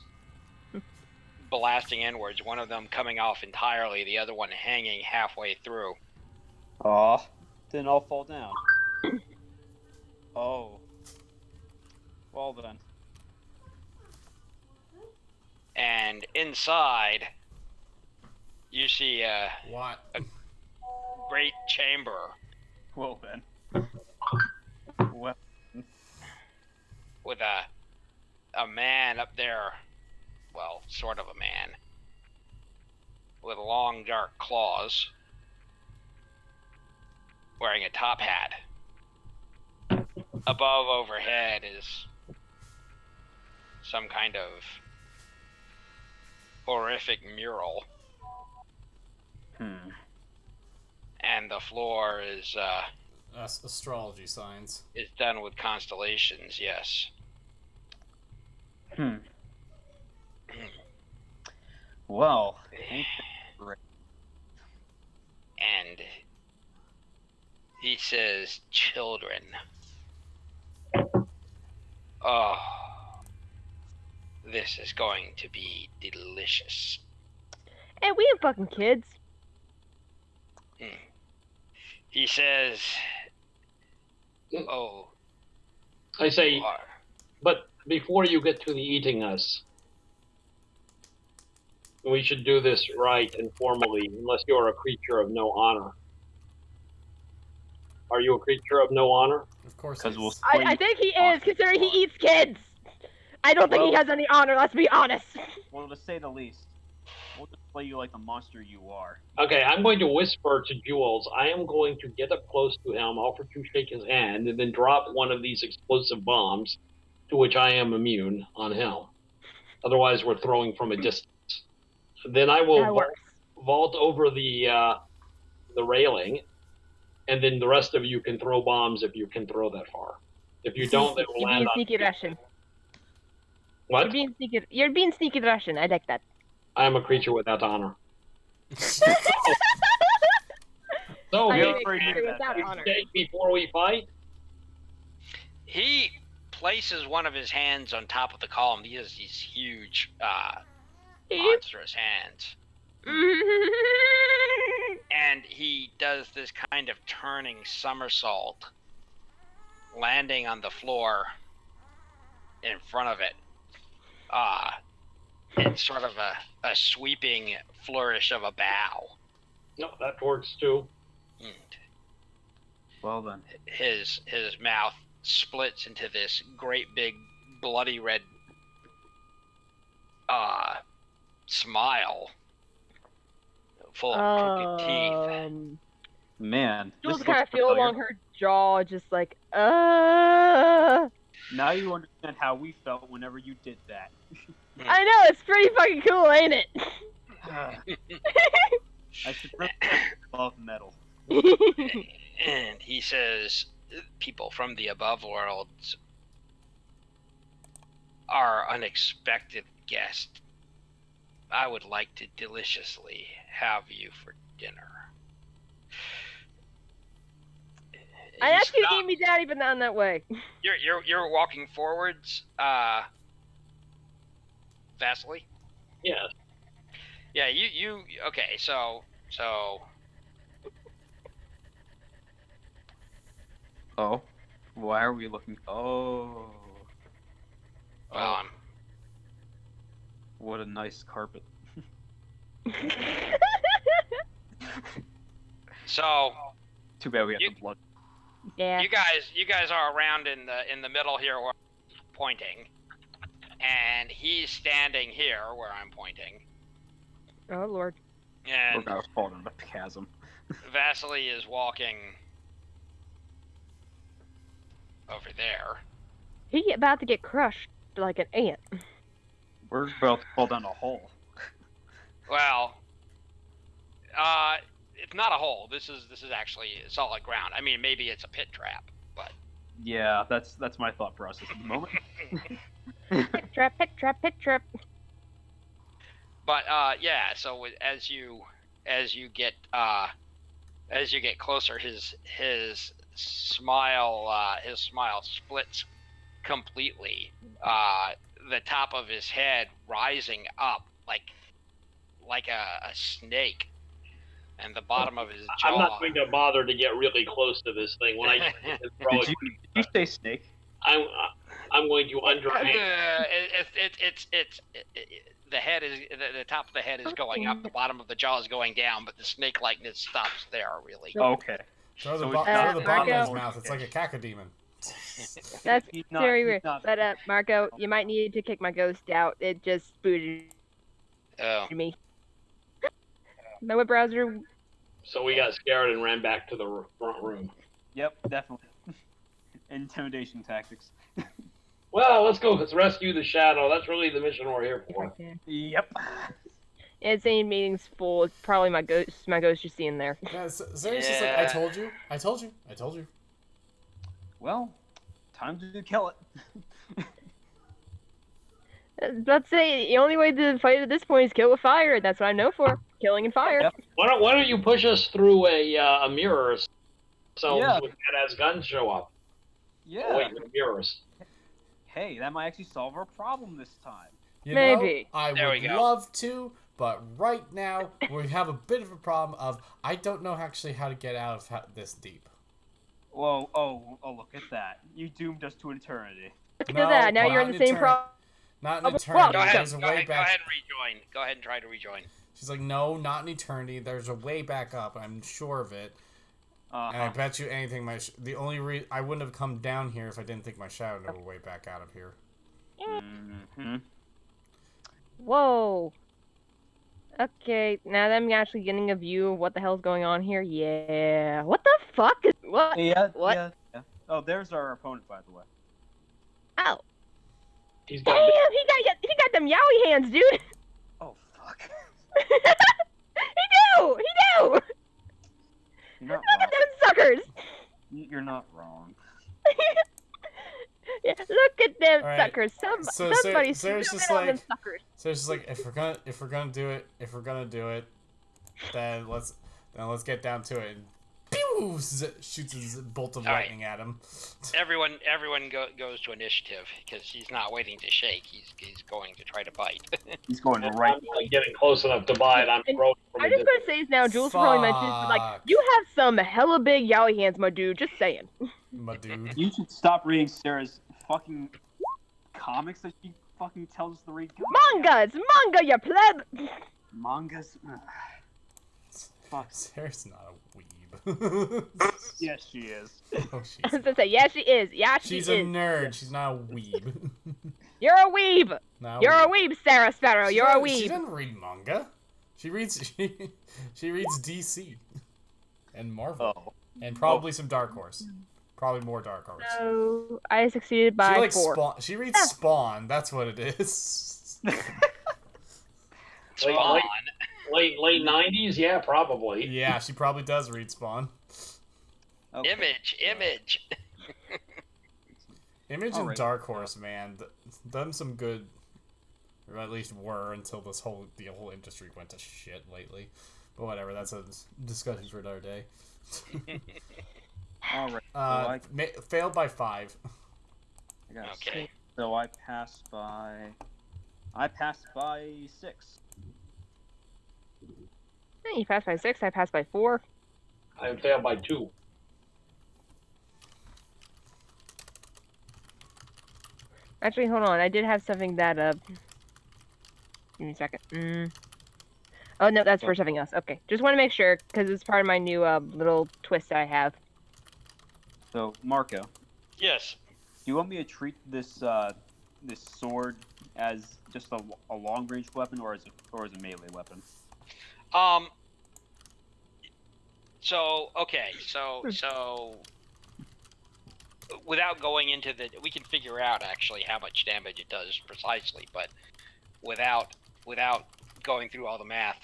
[SPEAKER 4] blasting inwards. One of them coming off entirely, the other one hanging halfway through.
[SPEAKER 1] Aw, didn't all fall down. Oh. Well then.
[SPEAKER 4] And inside, you see a
[SPEAKER 2] What?
[SPEAKER 4] great chamber
[SPEAKER 1] Well then. Well.
[SPEAKER 4] with a man up there. Well, sort of a man. With long, dark claws. Wearing a top hat. Above, overhead is some kind of horrific mural. And the floor is
[SPEAKER 2] Astrology signs.
[SPEAKER 4] done with constellations, yes.
[SPEAKER 1] Well, ain't that great.
[SPEAKER 4] And he says, children. Oh, this is going to be delicious.
[SPEAKER 3] And we ain't fucking kids.
[SPEAKER 4] He says, oh,
[SPEAKER 5] I say,
[SPEAKER 4] are.
[SPEAKER 5] but before you get to the eating us, we should do this right and formally, unless you're a creature of no honor. Are you a creature of no honor?
[SPEAKER 2] Of course.
[SPEAKER 1] Because we'll
[SPEAKER 3] I think he is, considering he eats kids. I don't think he
[SPEAKER 1] Well-
[SPEAKER 3] has any honor, let's be honest.
[SPEAKER 1] Well, to say the least, we'll just play you like the monster you are.
[SPEAKER 5] Okay, I'm going to whisper to Jules. I am going to get up close to him, offer to shake his hand, and then drop one of these explosive bombs, to which I am immune, on him. Otherwise, we're throwing from a distance. Then I will
[SPEAKER 3] That works.
[SPEAKER 5] vault over the railing, and then the rest of you can throw bombs if you can throw that far. If you don't, they will
[SPEAKER 3] You're
[SPEAKER 5] land
[SPEAKER 3] being
[SPEAKER 5] on
[SPEAKER 3] sneaky Russian.
[SPEAKER 5] What?
[SPEAKER 3] You're being sneaky Russian. I like that.
[SPEAKER 5] I am a creature without honor. So,
[SPEAKER 3] I
[SPEAKER 1] we
[SPEAKER 3] am a
[SPEAKER 1] already
[SPEAKER 3] creature
[SPEAKER 1] knew that.
[SPEAKER 3] without
[SPEAKER 5] you
[SPEAKER 3] honor.
[SPEAKER 5] shake before we fight?
[SPEAKER 4] He places one of his hands on top of the column. He has these huge, monstrous hands. And he does this kind of turning somersault, landing on the floor in front of it. It's sort of a sweeping flourish of a bow.
[SPEAKER 5] No, that works too.
[SPEAKER 4] And
[SPEAKER 1] Well then.
[SPEAKER 4] his mouth splits into this great big bloody red smile full of crooked teeth.
[SPEAKER 1] Man.
[SPEAKER 3] Jules
[SPEAKER 1] this
[SPEAKER 3] kind of
[SPEAKER 1] looks
[SPEAKER 3] feel
[SPEAKER 1] familiar.
[SPEAKER 3] along her jaw, just like,
[SPEAKER 1] Now you understand how we felt whenever you did that.
[SPEAKER 3] I know, it's pretty fucking cool, ain't it?
[SPEAKER 1] I should really love metal.
[SPEAKER 4] And he says, people from the above worlds are unexpected guests. I would like to deliciously have you for dinner.
[SPEAKER 3] I
[SPEAKER 4] He
[SPEAKER 3] asked you to
[SPEAKER 4] stops.
[SPEAKER 3] name me daddy, but not in that way.
[SPEAKER 4] You're walking forwards, Vasily?
[SPEAKER 5] Yes.
[SPEAKER 4] Yeah, you okay, so
[SPEAKER 1] Oh. Why are we looking? Oh.
[SPEAKER 4] well,
[SPEAKER 1] What a nice carpet.
[SPEAKER 4] so
[SPEAKER 1] Too bad we have
[SPEAKER 4] You-
[SPEAKER 1] the blood.
[SPEAKER 3] Yeah.
[SPEAKER 4] you guys are around in the middle here where I'm pointing, and he's standing here where I'm pointing,
[SPEAKER 3] Oh Lord.
[SPEAKER 1] We're
[SPEAKER 4] And
[SPEAKER 1] gonna fall into the chasm.
[SPEAKER 4] Vasily is walking over there.
[SPEAKER 3] He about to get crushed like an ant.
[SPEAKER 1] We're about to fall down a hole.
[SPEAKER 4] Well, it's not a hole. This is actually solid ground. I mean, maybe it's a pit trap, but
[SPEAKER 1] Yeah, that's my thought process at the moment.
[SPEAKER 3] Pit trap, pit trap, pit trap.
[SPEAKER 4] But yeah. So as you get closer, his smile splits completely. The top of his head rising up like a snake, and the bottom of his jaw.
[SPEAKER 5] I'm not going to bother to get really close to this thing. When I get
[SPEAKER 1] Did you say snake?
[SPEAKER 5] I'm going to underhand.
[SPEAKER 4] The head is the top of the head is going up, the bottom of the jaw is going down, but the snake likeness stops there. Really.
[SPEAKER 1] Okay.
[SPEAKER 2] Throw the,
[SPEAKER 1] So
[SPEAKER 2] throw
[SPEAKER 1] it's
[SPEAKER 2] the
[SPEAKER 1] not-
[SPEAKER 2] bomb in his
[SPEAKER 3] Marco.
[SPEAKER 2] mouth. It's like a cacodemon.
[SPEAKER 3] That's
[SPEAKER 1] He's not-
[SPEAKER 3] very
[SPEAKER 1] he's
[SPEAKER 3] weird.
[SPEAKER 1] not-
[SPEAKER 3] But Marco, you might need to kick my ghost out. It just booted
[SPEAKER 4] Oh.
[SPEAKER 3] me. My web browser.
[SPEAKER 5] So we got scared and ran back to the front room.
[SPEAKER 1] Yep, definitely. Intimidation tactics.
[SPEAKER 5] Well, let's go. Let's rescue the shadow. That's really the mission we're here for.
[SPEAKER 1] Yep.
[SPEAKER 3] It's any meeting's full. It's probably my ghost. My ghost you're seeing there.
[SPEAKER 2] Yeah, Zara's just like, I told you, I told you, I told you.
[SPEAKER 1] Well, time to kill it.
[SPEAKER 3] Let's say the only way to fight at this point is kill with fire. That's what I know for. Killing and fire.
[SPEAKER 1] Yep.
[SPEAKER 5] Why don't you push us through a mirror so
[SPEAKER 1] Yeah.
[SPEAKER 5] when Badass guns show up?
[SPEAKER 1] Yeah.
[SPEAKER 5] Oh, wait, the mirrors.
[SPEAKER 1] Hey, that might actually solve our problem this time.
[SPEAKER 2] You
[SPEAKER 3] Maybe.
[SPEAKER 2] know, I
[SPEAKER 4] There
[SPEAKER 2] would
[SPEAKER 4] we go.
[SPEAKER 2] love to, but right now we have a bit of a problem of I don't know actually how to get out of this deep.
[SPEAKER 1] Whoa, oh, look at that. You doomed us to eternity.
[SPEAKER 3] Look
[SPEAKER 2] No,
[SPEAKER 3] at that. Now
[SPEAKER 2] not
[SPEAKER 3] you're in
[SPEAKER 2] an
[SPEAKER 3] the same
[SPEAKER 2] eternity.
[SPEAKER 3] problem.
[SPEAKER 2] Not an
[SPEAKER 3] Well,
[SPEAKER 2] eternity.
[SPEAKER 4] Go ahead.
[SPEAKER 2] There's a
[SPEAKER 4] Go
[SPEAKER 2] way
[SPEAKER 4] ahead, go
[SPEAKER 2] back.
[SPEAKER 4] ahead and rejoin. Go ahead and try to rejoin.
[SPEAKER 2] She's like, no, not an eternity. There's a way back up. I'm sure of it. And I bet you anything, the only I wouldn't have come down here if I didn't think my shadow knew a way back out of here.
[SPEAKER 1] Mm-hmm.
[SPEAKER 3] Whoa. Okay, now that I'm actually getting a view of what the hell's going on here, yeah. What the fuck is what?
[SPEAKER 1] Yeah,
[SPEAKER 3] What?
[SPEAKER 1] yeah. Oh, there's our opponent, by the way.
[SPEAKER 3] Oh,
[SPEAKER 5] He's
[SPEAKER 3] damn!
[SPEAKER 5] got
[SPEAKER 3] He got them yowie hands, dude.
[SPEAKER 1] Oh, fuck.
[SPEAKER 3] He do.
[SPEAKER 1] You're not
[SPEAKER 3] Look at
[SPEAKER 1] wrong.
[SPEAKER 3] them suckers.
[SPEAKER 1] You're not wrong.
[SPEAKER 3] Yeah, look at them
[SPEAKER 2] All right,
[SPEAKER 3] suckers.
[SPEAKER 2] so
[SPEAKER 3] Somebody
[SPEAKER 2] Sarah's
[SPEAKER 3] zoom
[SPEAKER 2] just
[SPEAKER 3] in on them
[SPEAKER 2] like-
[SPEAKER 3] suckers.
[SPEAKER 2] So it's just like if we're gonna do it, then let's get down to it. And pew! Shoots his bolt of
[SPEAKER 4] All right.
[SPEAKER 2] lightning at him.
[SPEAKER 4] Everyone goes to initiative because he's not waiting to shake. He's going to try to bite.
[SPEAKER 1] He's going
[SPEAKER 5] I'm
[SPEAKER 1] right.
[SPEAKER 5] not getting close enough to buy it. I'm
[SPEAKER 3] And
[SPEAKER 5] throwing from a
[SPEAKER 3] I'm just
[SPEAKER 5] distance.
[SPEAKER 3] gonna say this now. Jules probably mentioned this, but like,
[SPEAKER 2] Fuck.
[SPEAKER 3] you have some hella big yowie hands, my dude. Just saying.
[SPEAKER 2] My dude.
[SPEAKER 1] You should stop reading Sarah's fucking comics that she fucking tells us to read.
[SPEAKER 3] Manga, it's manga, you pleb.
[SPEAKER 1] Mangas. Fuck.
[SPEAKER 2] Sarah's not a weeb.
[SPEAKER 1] Yes, she is.
[SPEAKER 2] Oh,
[SPEAKER 3] I
[SPEAKER 2] she's,
[SPEAKER 3] was gonna say, yeah, she is. Yeah, she
[SPEAKER 2] she's
[SPEAKER 3] is.
[SPEAKER 2] a nerd. She's not a weeb.
[SPEAKER 3] You're a weeb.
[SPEAKER 2] Not
[SPEAKER 3] You're a
[SPEAKER 2] weeb.
[SPEAKER 3] weeb, Sarah Sparrow.
[SPEAKER 2] She
[SPEAKER 3] You're a
[SPEAKER 2] doesn't- She
[SPEAKER 3] weeb.
[SPEAKER 2] doesn't read manga. She reads DC and Marvel
[SPEAKER 1] Oh.
[SPEAKER 2] and probably some Dark Horse. Probably more Dark Horse.
[SPEAKER 3] So I succeeded by
[SPEAKER 2] She likes
[SPEAKER 3] 4.
[SPEAKER 2] Spawn. She reads Spawn. That's what it is.
[SPEAKER 4] Spawn.
[SPEAKER 5] Late 90s? Yeah, probably.
[SPEAKER 2] Yeah, she probably does read Spawn.
[SPEAKER 1] Okay.
[SPEAKER 4] Image.
[SPEAKER 2] Image and
[SPEAKER 1] Alright.
[SPEAKER 2] Dark Horse, man, done some good, or at least were until the whole industry went to shit lately. But whatever, that's a discussion for another day.
[SPEAKER 1] All right.
[SPEAKER 2] Failed by 5.
[SPEAKER 1] I got
[SPEAKER 4] Okay.
[SPEAKER 1] 6, so I passed by 6.
[SPEAKER 3] Hey, you passed by 6. I passed by 4.
[SPEAKER 5] I failed by 2.
[SPEAKER 3] Actually, hold on. I did have something that Give me a second. Oh no, that's for something else. Okay, just want to make sure because it's part of my new little twist that I have.
[SPEAKER 1] So Marco, do
[SPEAKER 4] Yes.
[SPEAKER 1] you want me to treat this this sword as just a long range weapon or as a melee weapon?
[SPEAKER 4] So okay, so without going into we can figure out actually how much damage it does precisely, but without going through all the math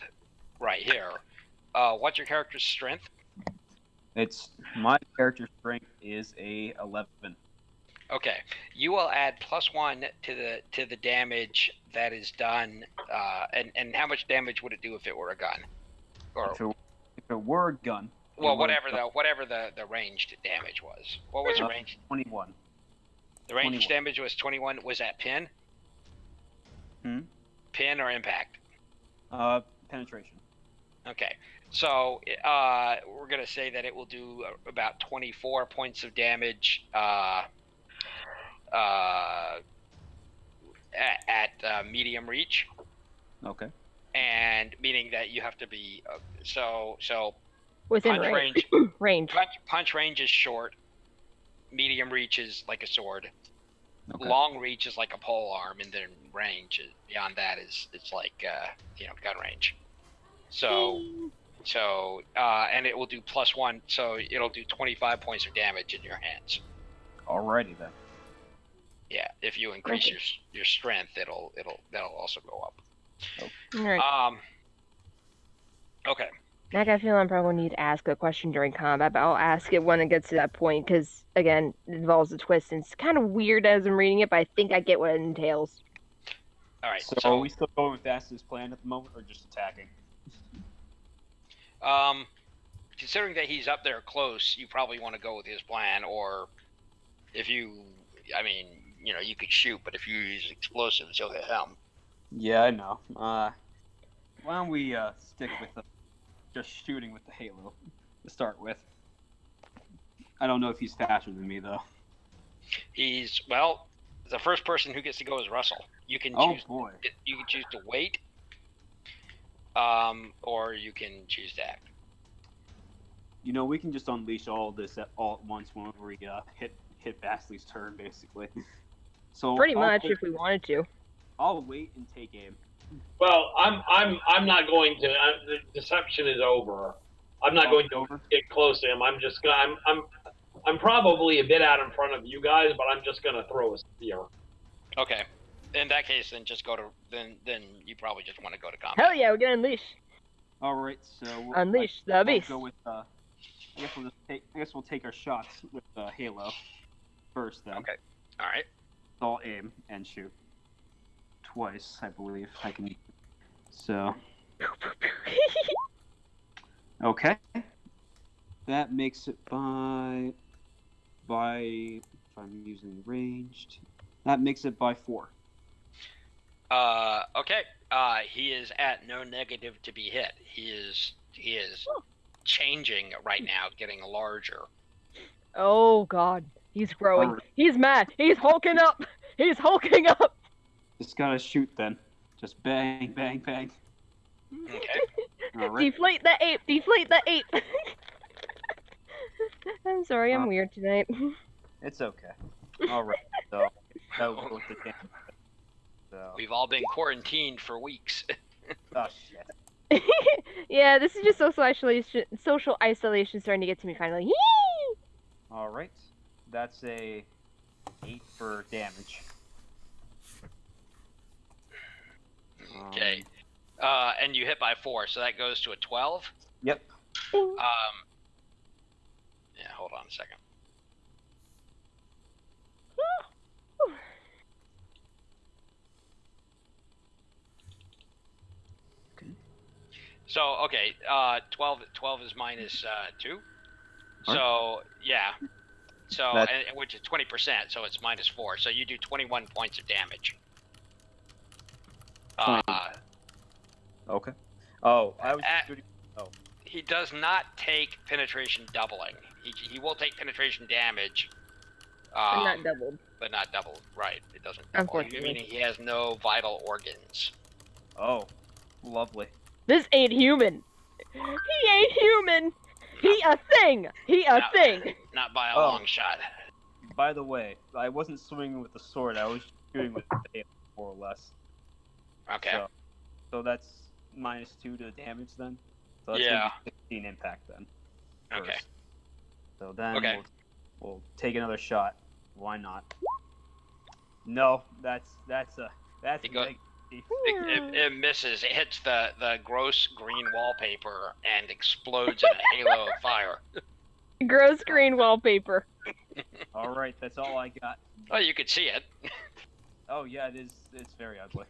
[SPEAKER 4] right here, what's your character's strength?
[SPEAKER 1] My character's strength is a 11.
[SPEAKER 4] Okay, you will add +1 to the damage that is done, and how much damage would it do if it were a gun? Or
[SPEAKER 1] if it were a gun.
[SPEAKER 4] Well, whatever the ranged damage was. What was the range?
[SPEAKER 1] 21.
[SPEAKER 4] The ranged damage was 21. Was that pin? Pin or impact?
[SPEAKER 1] Penetration.
[SPEAKER 4] Okay, so we're gonna say that it will do about 24 points of damage at medium reach.
[SPEAKER 1] Okay.
[SPEAKER 4] And meaning that you have to be so
[SPEAKER 3] within
[SPEAKER 4] punch range.
[SPEAKER 3] range.
[SPEAKER 4] Punch range is short. Medium reach is like a sword.
[SPEAKER 1] Okay.
[SPEAKER 4] Long reach is like a pole arm, and then range beyond that it's like gun range. So and it will do +1, so it'll do 25 points of damage in your hands.
[SPEAKER 1] Alrighty then.
[SPEAKER 4] Yeah, if you increase your strength, that'll also go up.
[SPEAKER 3] All right.
[SPEAKER 4] Okay.
[SPEAKER 3] I got a feeling I'm probably going to need to ask a question during combat, but I'll ask it when it gets to that point, because, again, it involves a twist, and it's kind of weird as I'm reading it, but I think I get what it entails.
[SPEAKER 4] All right.
[SPEAKER 1] So are we still going with Fastest plan at the moment, or just attacking?
[SPEAKER 4] Considering that he's up there close, you probably want to go with his plan, or if you could shoot, but if you use explosives, you'll hit him.
[SPEAKER 1] Yeah, I know. Why don't we stick with just shooting with the Halo to start with? I don't know if he's faster than me, though.
[SPEAKER 4] The first person who gets to go is Russell. You can choose.
[SPEAKER 1] Boy.
[SPEAKER 4] You can choose to wait, or you can choose to act.
[SPEAKER 1] We can just unleash all this all at once when we hit Bastley's turn, basically. So
[SPEAKER 3] pretty much, if we wanted to.
[SPEAKER 1] I'll wait and take aim.
[SPEAKER 5] Well, I'm not going to. The deception is over. I'm not going to get close to him. I'm probably a bit out in front of you guys, but I'm just going to throw a spear.
[SPEAKER 4] Okay. In that case, then just go to then you probably just want to go to combat.
[SPEAKER 3] Hell yeah, we're gonna unleash.
[SPEAKER 1] All right, so
[SPEAKER 3] unleash the beast.
[SPEAKER 1] Go with I guess we'll take our shots with Halo first then.
[SPEAKER 4] Okay. All right.
[SPEAKER 1] I'll aim and shoot twice, I believe. I can. So. Okay. That makes it by if I'm using ranged. That makes it by 4.
[SPEAKER 4] Okay. He is at no negative to be hit. He is changing right now, getting larger.
[SPEAKER 3] Oh God, he's growing. He's mad. He's hulking up. He's hulking up.
[SPEAKER 1] Just gotta shoot then. Just bang, bang, bang.
[SPEAKER 4] Okay.
[SPEAKER 1] All right.
[SPEAKER 3] Deflate the ape. Deflate the ape. I'm sorry, I'm weird tonight.
[SPEAKER 1] It's okay. All right. So that was with the game. So.
[SPEAKER 4] We've all been quarantined for weeks.
[SPEAKER 1] Oh shit.
[SPEAKER 3] Yeah, this is just social isolation starting to get to me finally. Yee!
[SPEAKER 1] All right. That's a 8 for damage.
[SPEAKER 4] Okay. And you hit by 4, so that goes to a 12.
[SPEAKER 1] Yep.
[SPEAKER 4] Yeah, hold on a second. So, okay, 12 is minus 2. So, yeah. So, which is 20%, so it's minus 4. So you do 21 points of damage.
[SPEAKER 1] Okay. Oh, I was shooting. Oh.
[SPEAKER 4] He does not take penetration doubling. He will take penetration damage.
[SPEAKER 3] But not doubled.
[SPEAKER 4] But not doubled, right. It doesn't double.
[SPEAKER 3] Unfortunately.
[SPEAKER 4] Meaning he has no vital organs.
[SPEAKER 1] Oh, lovely.
[SPEAKER 3] This ain't human. He ain't human. He a thing. He a thing.
[SPEAKER 4] Not by a long shot.
[SPEAKER 1] By the way, I wasn't swinging with the sword. I was shooting with the tail, more or less.
[SPEAKER 4] Okay.
[SPEAKER 1] So that's -2 to damage then. So that's
[SPEAKER 4] Yeah.
[SPEAKER 1] gonna be 16 impact then.
[SPEAKER 4] Okay.
[SPEAKER 1] First. So then
[SPEAKER 4] Okay.
[SPEAKER 1] we'll take another shot. Why not? No, that's a
[SPEAKER 4] It goes-
[SPEAKER 1] negative.
[SPEAKER 4] It misses. It hits the gross green wallpaper and explodes in a halo of fire.
[SPEAKER 3] Gross green wallpaper.
[SPEAKER 1] All right, that's all I got.
[SPEAKER 4] Oh, you could see it.
[SPEAKER 1] Oh yeah, it is. It's very ugly.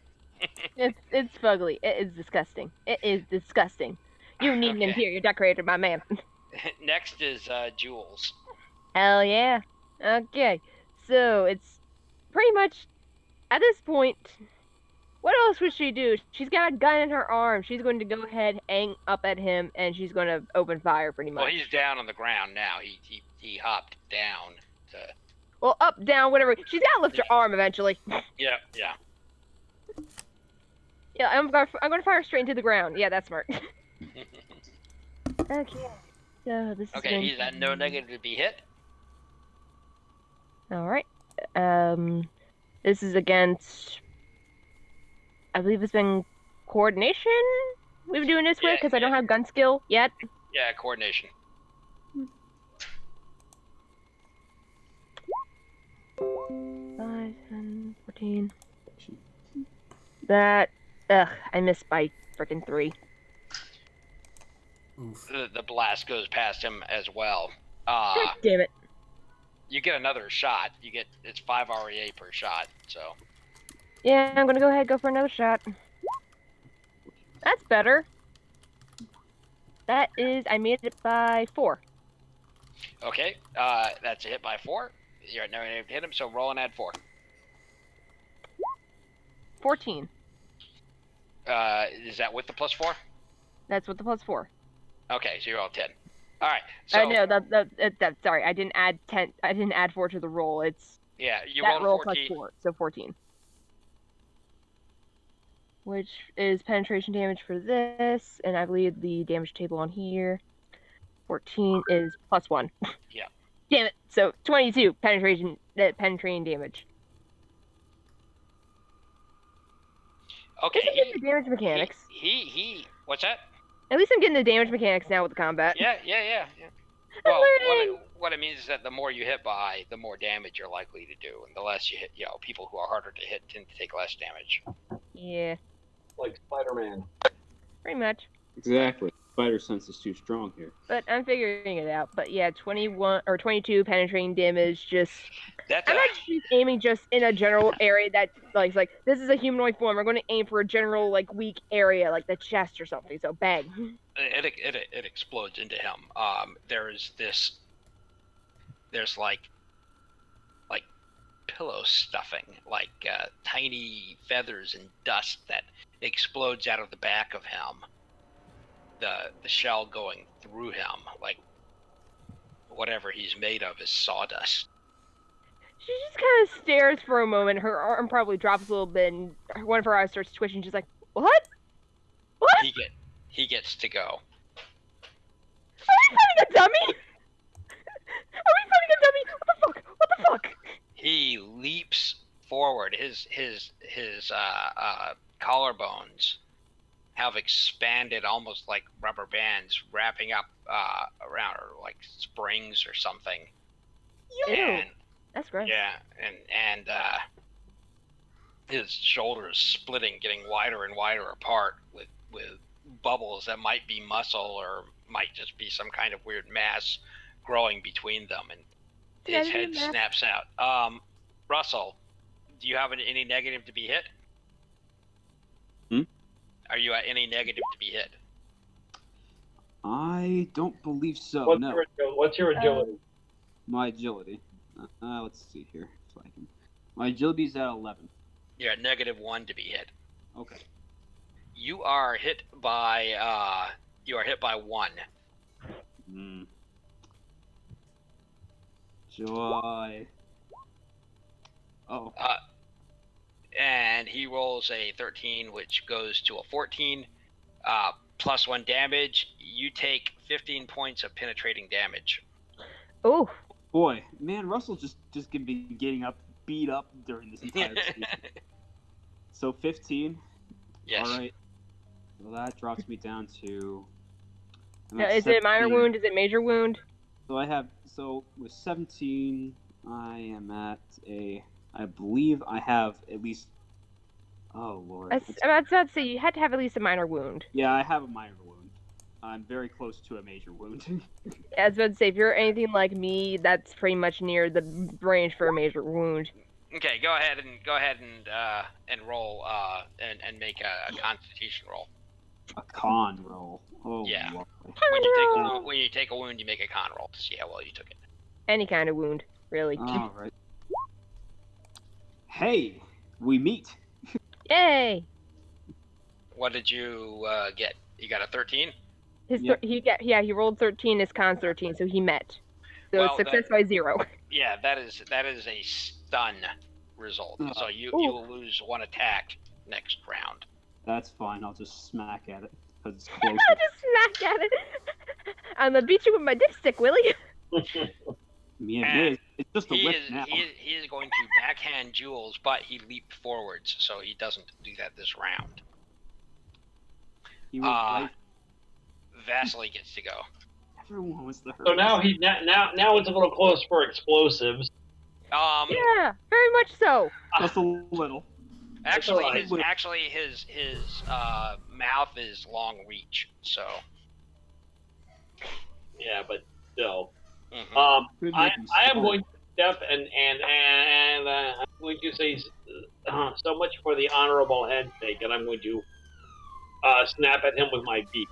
[SPEAKER 3] It's fugly. It is disgusting. It is disgusting. You need an
[SPEAKER 4] Okay.
[SPEAKER 3] interior decorator, my man.
[SPEAKER 4] Next is Jules.
[SPEAKER 3] Hell yeah. Okay. So it's pretty much at this point. What else would she do? She's got a gun in her arm. She's going to go ahead, aim up at him, and she's going to open fire pretty much.
[SPEAKER 4] Well, he's down on the ground now. He hopped down.
[SPEAKER 3] Well, up, down, whatever. She's got to lift her arm eventually.
[SPEAKER 4] Yeah.
[SPEAKER 3] Yeah, I'm gonna fire straight into the ground. Yeah, that's smart. Okay. So this is
[SPEAKER 4] Okay, he's at no negative to be hit.
[SPEAKER 3] All right. This is against. I believe it's been coordination. We've been doing this with because I don't have gun skill yet.
[SPEAKER 4] Yeah, coordination.
[SPEAKER 3] 5, 10, 14. That. I missed by freaking 3.
[SPEAKER 2] Oof.
[SPEAKER 4] The blast goes past him as well.
[SPEAKER 3] God damn it.
[SPEAKER 4] You get another shot. It's 5 REA per shot. So.
[SPEAKER 3] Yeah, I'm gonna go ahead and go for another shot. That's better. That is, I made it by 4.
[SPEAKER 4] Okay, that's a hit by 4. You're at no negative to hit him, so roll and add 4.
[SPEAKER 3] 14.
[SPEAKER 4] Is that with the +4?
[SPEAKER 3] That's with the +4.
[SPEAKER 4] Okay, so you're all 10. All right. So
[SPEAKER 3] No, that sorry, I didn't add 10. I didn't add 4 to the roll. It's
[SPEAKER 4] yeah, you
[SPEAKER 3] that
[SPEAKER 4] rolled
[SPEAKER 3] roll
[SPEAKER 4] 14.
[SPEAKER 3] plus 4, so 14. Which is penetration damage for this, and I believe the damage table on here. 14 is +1.
[SPEAKER 4] Yeah.
[SPEAKER 3] Damn it! So 22 penetrating damage.
[SPEAKER 4] Okay.
[SPEAKER 3] At least I'm getting the damage mechanics.
[SPEAKER 4] He. What's that?
[SPEAKER 3] At least I'm getting the damage mechanics now with the combat.
[SPEAKER 4] Yeah.
[SPEAKER 3] I'm
[SPEAKER 4] Well,
[SPEAKER 3] learning.
[SPEAKER 4] what it means is that the more you hit by, the more damage you're likely to do, and the less you hit, people who are harder to hit tend to take less damage.
[SPEAKER 3] Yeah,
[SPEAKER 5] Like Spider-Man.
[SPEAKER 3] pretty much.
[SPEAKER 1] Exactly. Spider sense is too strong here.
[SPEAKER 3] But I'm figuring it out. But yeah, 21 or 22 penetrating damage. Just
[SPEAKER 4] That's
[SPEAKER 3] I'm actually aiming just in a general area that like this is a humanoid form. We're going to aim for a general like weak area, like the chest or something. So bang.
[SPEAKER 4] it explodes into him. There's like pillow stuffing, like tiny feathers and dust that explodes out of the back of him. The shell going through him, like whatever he's made of is sawdust.
[SPEAKER 3] She just kind of stares for a moment. Her arm probably drops a little bit, and one of her eyes starts twitching. She's like, "What? What?
[SPEAKER 4] He gets to go.
[SPEAKER 3] Are we fighting a dummy? Are we fighting a dummy? What the fuck? What the fuck?"
[SPEAKER 4] He leaps forward. His collarbones have expanded almost like rubber bands wrapping up around, or like springs or something.
[SPEAKER 3] Ew.
[SPEAKER 4] And
[SPEAKER 3] That's gross.
[SPEAKER 4] yeah, and his shoulders splitting, getting wider and wider apart with bubbles that might be muscle or might just be some kind of weird mass growing between them, and his head snaps out. Russell, do you have any negative to be hit? Are you at any negative to be hit?
[SPEAKER 1] I don't believe so.
[SPEAKER 5] What's your agility?
[SPEAKER 1] My agility. Let's see here. So my agility is at 11.
[SPEAKER 4] You're at -1 to be hit.
[SPEAKER 1] Okay.
[SPEAKER 4] You are hit by 1.
[SPEAKER 1] Joy. Oh.
[SPEAKER 4] And he rolls a 13, which goes to a 14. +1 damage. You take 15 points of penetrating damage.
[SPEAKER 3] Oh.
[SPEAKER 1] Boy, man, Russell just can be getting beat up during this entire season. So 15.
[SPEAKER 4] Yes.
[SPEAKER 1] All right. Well, that drops me down to.
[SPEAKER 3] Now, is it a minor
[SPEAKER 1] 17.
[SPEAKER 3] wound? Is it major wound?
[SPEAKER 1] So with 17, I am at a. I believe I have at least. Oh lord.
[SPEAKER 3] I'm about to say you had to have at least a minor wound.
[SPEAKER 1] Yeah, I have a minor wound. I'm very close to a major wound.
[SPEAKER 3] I was about to say, if you're anything like me, that's pretty much near the range for a major wound.
[SPEAKER 4] Okay, go ahead and roll and make a Constitution roll.
[SPEAKER 1] A con roll. Oh
[SPEAKER 4] Yeah.
[SPEAKER 1] lord.
[SPEAKER 4] When you take a wound, you make a con roll to see how well you took it.
[SPEAKER 3] Any kind of wound, really.
[SPEAKER 1] All right. Hey, we meet.
[SPEAKER 3] Yay!
[SPEAKER 4] What did you get? You got a 13?
[SPEAKER 3] He rolled 13. His con's 13, so he met. So
[SPEAKER 4] Well,
[SPEAKER 3] it's success by 0.
[SPEAKER 4] Yeah, that is a stun result. So you will lose 1 attack next round.
[SPEAKER 1] That's fine. I'll just smack at it because it's close.
[SPEAKER 3] I just smacked at it. I'm gonna beat you with my dipstick, Willie.
[SPEAKER 1] Yeah, it's just a whip now.
[SPEAKER 4] He is going to backhand Jules, but he leaped forwards, so he doesn't do that this round.
[SPEAKER 1] He was right.
[SPEAKER 4] Vasily gets to go.
[SPEAKER 1] Everyone was the hurt.
[SPEAKER 5] So now now it's a little close for explosives.
[SPEAKER 3] Yeah, very much so.
[SPEAKER 1] Just a little.
[SPEAKER 4] Actually,
[SPEAKER 5] Alright.
[SPEAKER 4] his mouth is long reach, so.
[SPEAKER 5] Yeah, but still.
[SPEAKER 4] Mm-hmm.
[SPEAKER 5] I am going to step and I'm going to say so much for the honorable handshake, and I'm going to snap at him with my beak.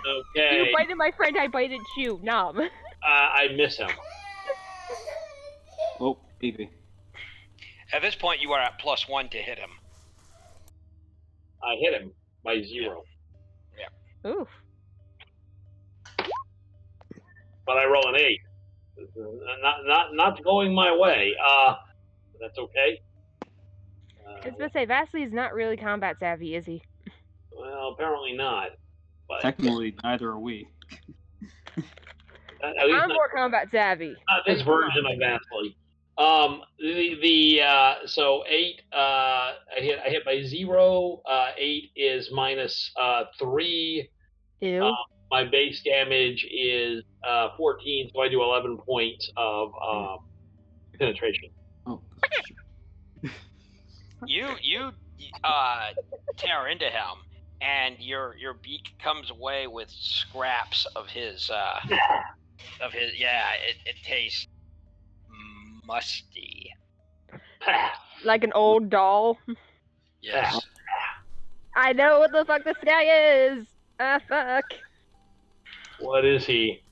[SPEAKER 5] Okay.
[SPEAKER 3] You bited my friend, I bited you. Nom.
[SPEAKER 5] I miss him.
[SPEAKER 1] Oh, baby.
[SPEAKER 4] At this point, you are at +1 to hit him.
[SPEAKER 5] I hit him by 0.
[SPEAKER 3] Oof.
[SPEAKER 5] But I roll an 8. Not going my way. That's okay.
[SPEAKER 3] I was gonna say, Vasily is not really combat savvy, is he?
[SPEAKER 5] Well, apparently not. But
[SPEAKER 1] Technically, neither are we.
[SPEAKER 5] at least
[SPEAKER 3] I'm more combat savvy.
[SPEAKER 5] not this version of Vasily. So 8. I hit by 0. 8 is minus 3.
[SPEAKER 3] Ew.
[SPEAKER 5] My base damage is 14, so I do 11 points of penetration.
[SPEAKER 1] Oh.
[SPEAKER 4] You tear into him, and your beak comes away with scraps of his it tastes musty.
[SPEAKER 3] Like an old doll.
[SPEAKER 4] Yes.
[SPEAKER 3] I know what the fuck this guy is. Fuck.
[SPEAKER 5] What is he?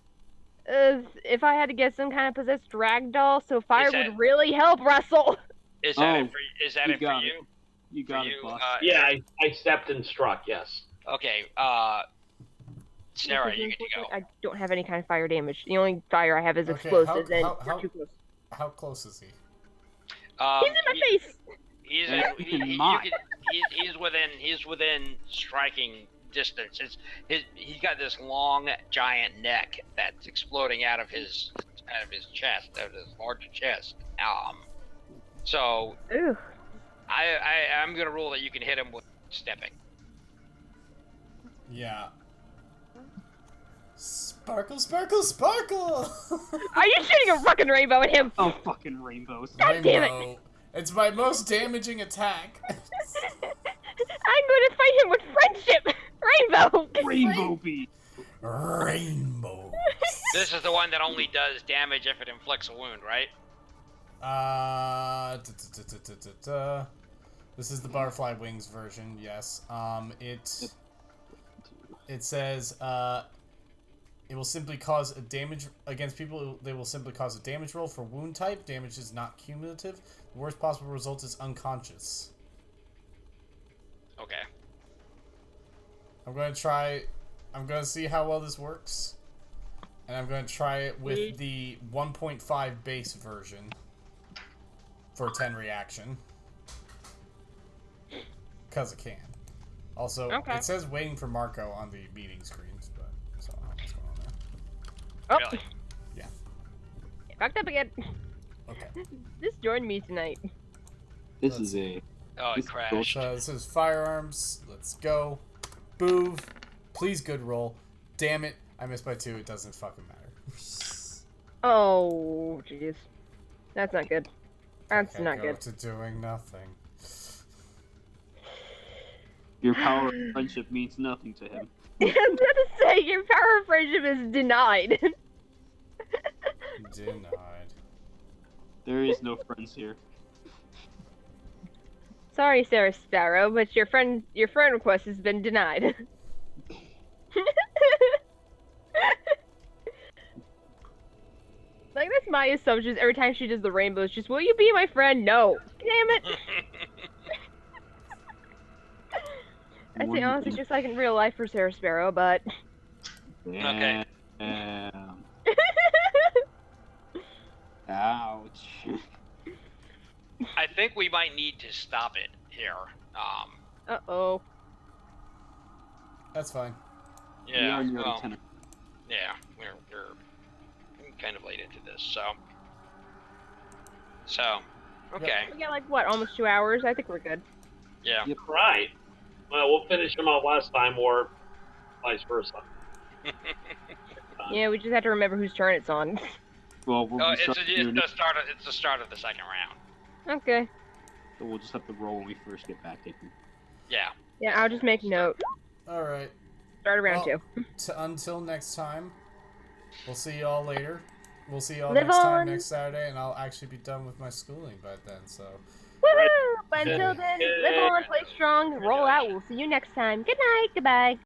[SPEAKER 3] If I had to get some kind of possessed rag doll, so fire
[SPEAKER 4] that-
[SPEAKER 3] would really help Russell.
[SPEAKER 4] Is that
[SPEAKER 1] Oh,
[SPEAKER 4] it for you? Is that
[SPEAKER 1] you
[SPEAKER 4] it for
[SPEAKER 1] got
[SPEAKER 4] you?
[SPEAKER 1] You got
[SPEAKER 4] For
[SPEAKER 1] it,
[SPEAKER 4] you,
[SPEAKER 1] boss.
[SPEAKER 5] Yeah, I stepped and struck, yes.
[SPEAKER 4] Okay, Sarah, you get to go.
[SPEAKER 3] I don't have any kind of fire damage. The only fire I have is
[SPEAKER 2] Okay,
[SPEAKER 3] explosives, and
[SPEAKER 2] how-
[SPEAKER 3] we're too close.
[SPEAKER 2] How close is he?
[SPEAKER 3] He's in my face!
[SPEAKER 4] He's within striking distance. He's got this long, giant neck that's exploding out of his chest, out of his large chest. So
[SPEAKER 3] Ooh.
[SPEAKER 4] I'm gonna rule that you can hit him with stepping.
[SPEAKER 2] Yeah. Sparkle, sparkle, sparkle!
[SPEAKER 3] Are you shooting a fucking rainbow at him?
[SPEAKER 1] Oh, fucking rainbows.
[SPEAKER 3] God damn it.
[SPEAKER 2] Rainbow. It's my most damaging attack.
[SPEAKER 3] I'm going to fight him with friendship! Rainbow!
[SPEAKER 1] Rainbow beat.
[SPEAKER 2] Rainbow.
[SPEAKER 4] This is the one that only does damage if it inflicts a wound, right?
[SPEAKER 2] This is the butterfly wings version. Yes. It says it will simply cause a damage against people. They will simply cause a damage roll for wound type. Damage is not cumulative. The worst possible result is unconscious.
[SPEAKER 4] Okay.
[SPEAKER 2] I'm going to see how well this works. And I'm going to try it with the 1.5 base version for 10 reaction. Because it can. Also, It says waiting for Marco on the meeting screens, but so I don't know what's going on there.
[SPEAKER 3] Oh.
[SPEAKER 4] Really?
[SPEAKER 2] Yeah.
[SPEAKER 3] Fucked up again.
[SPEAKER 2] Okay.
[SPEAKER 3] Just join me tonight.
[SPEAKER 1] This is a
[SPEAKER 4] Oh, it crashed.
[SPEAKER 2] So this is firearms. Let's go. Boov. Please good roll. Damn it. I missed by 2. It doesn't fucking matter.
[SPEAKER 3] Oh, jeez. That's not good. That's
[SPEAKER 2] Okay,
[SPEAKER 3] not
[SPEAKER 2] go
[SPEAKER 3] good.
[SPEAKER 2] to doing nothing.
[SPEAKER 1] Your power of friendship means nothing to him.
[SPEAKER 3] I was about to say, your power of friendship is denied.
[SPEAKER 2] Denied.
[SPEAKER 1] There is no friends here.
[SPEAKER 3] Sorry, Sarah Sparrow, but your friend request has been denied. Like, that's my assumption every time she does the rainbows. Just, will you be my friend? No. Damn it. I say honestly, just like in real life for Sarah Sparrow, but...
[SPEAKER 4] Okay.
[SPEAKER 1] Ouch.
[SPEAKER 4] I think we might need to stop it here.
[SPEAKER 3] Uh-oh.
[SPEAKER 2] That's fine.
[SPEAKER 4] Yeah.
[SPEAKER 1] We are near
[SPEAKER 4] well,
[SPEAKER 1] 10.
[SPEAKER 4] yeah, we're kind of late into this, so okay.
[SPEAKER 3] We got like, what, almost 2 hours? I think we're good.
[SPEAKER 4] Yeah.
[SPEAKER 5] Right. Well, we'll finish them out last time, or vice versa.
[SPEAKER 3] Yeah, we just have to remember whose turn it's on.
[SPEAKER 1] Well, we'll
[SPEAKER 4] It's
[SPEAKER 1] start
[SPEAKER 4] the start of the second round.
[SPEAKER 3] Okay.
[SPEAKER 1] so we'll just have to roll when we first get back.
[SPEAKER 4] Yeah.
[SPEAKER 3] Yeah, I'll just make note.
[SPEAKER 2] Alright.
[SPEAKER 3] Start around
[SPEAKER 2] Well,
[SPEAKER 3] 2.
[SPEAKER 2] Until next time, we'll see y'all later. We'll see y'all
[SPEAKER 3] Live
[SPEAKER 2] next time,
[SPEAKER 3] on.
[SPEAKER 2] next Saturday, and I'll actually be done with my schooling by then, so...
[SPEAKER 3] Woohoo! But until
[SPEAKER 2] Yeah.
[SPEAKER 3] then, live on, play strong, roll out. We'll see you next time. Good night. Goodbye.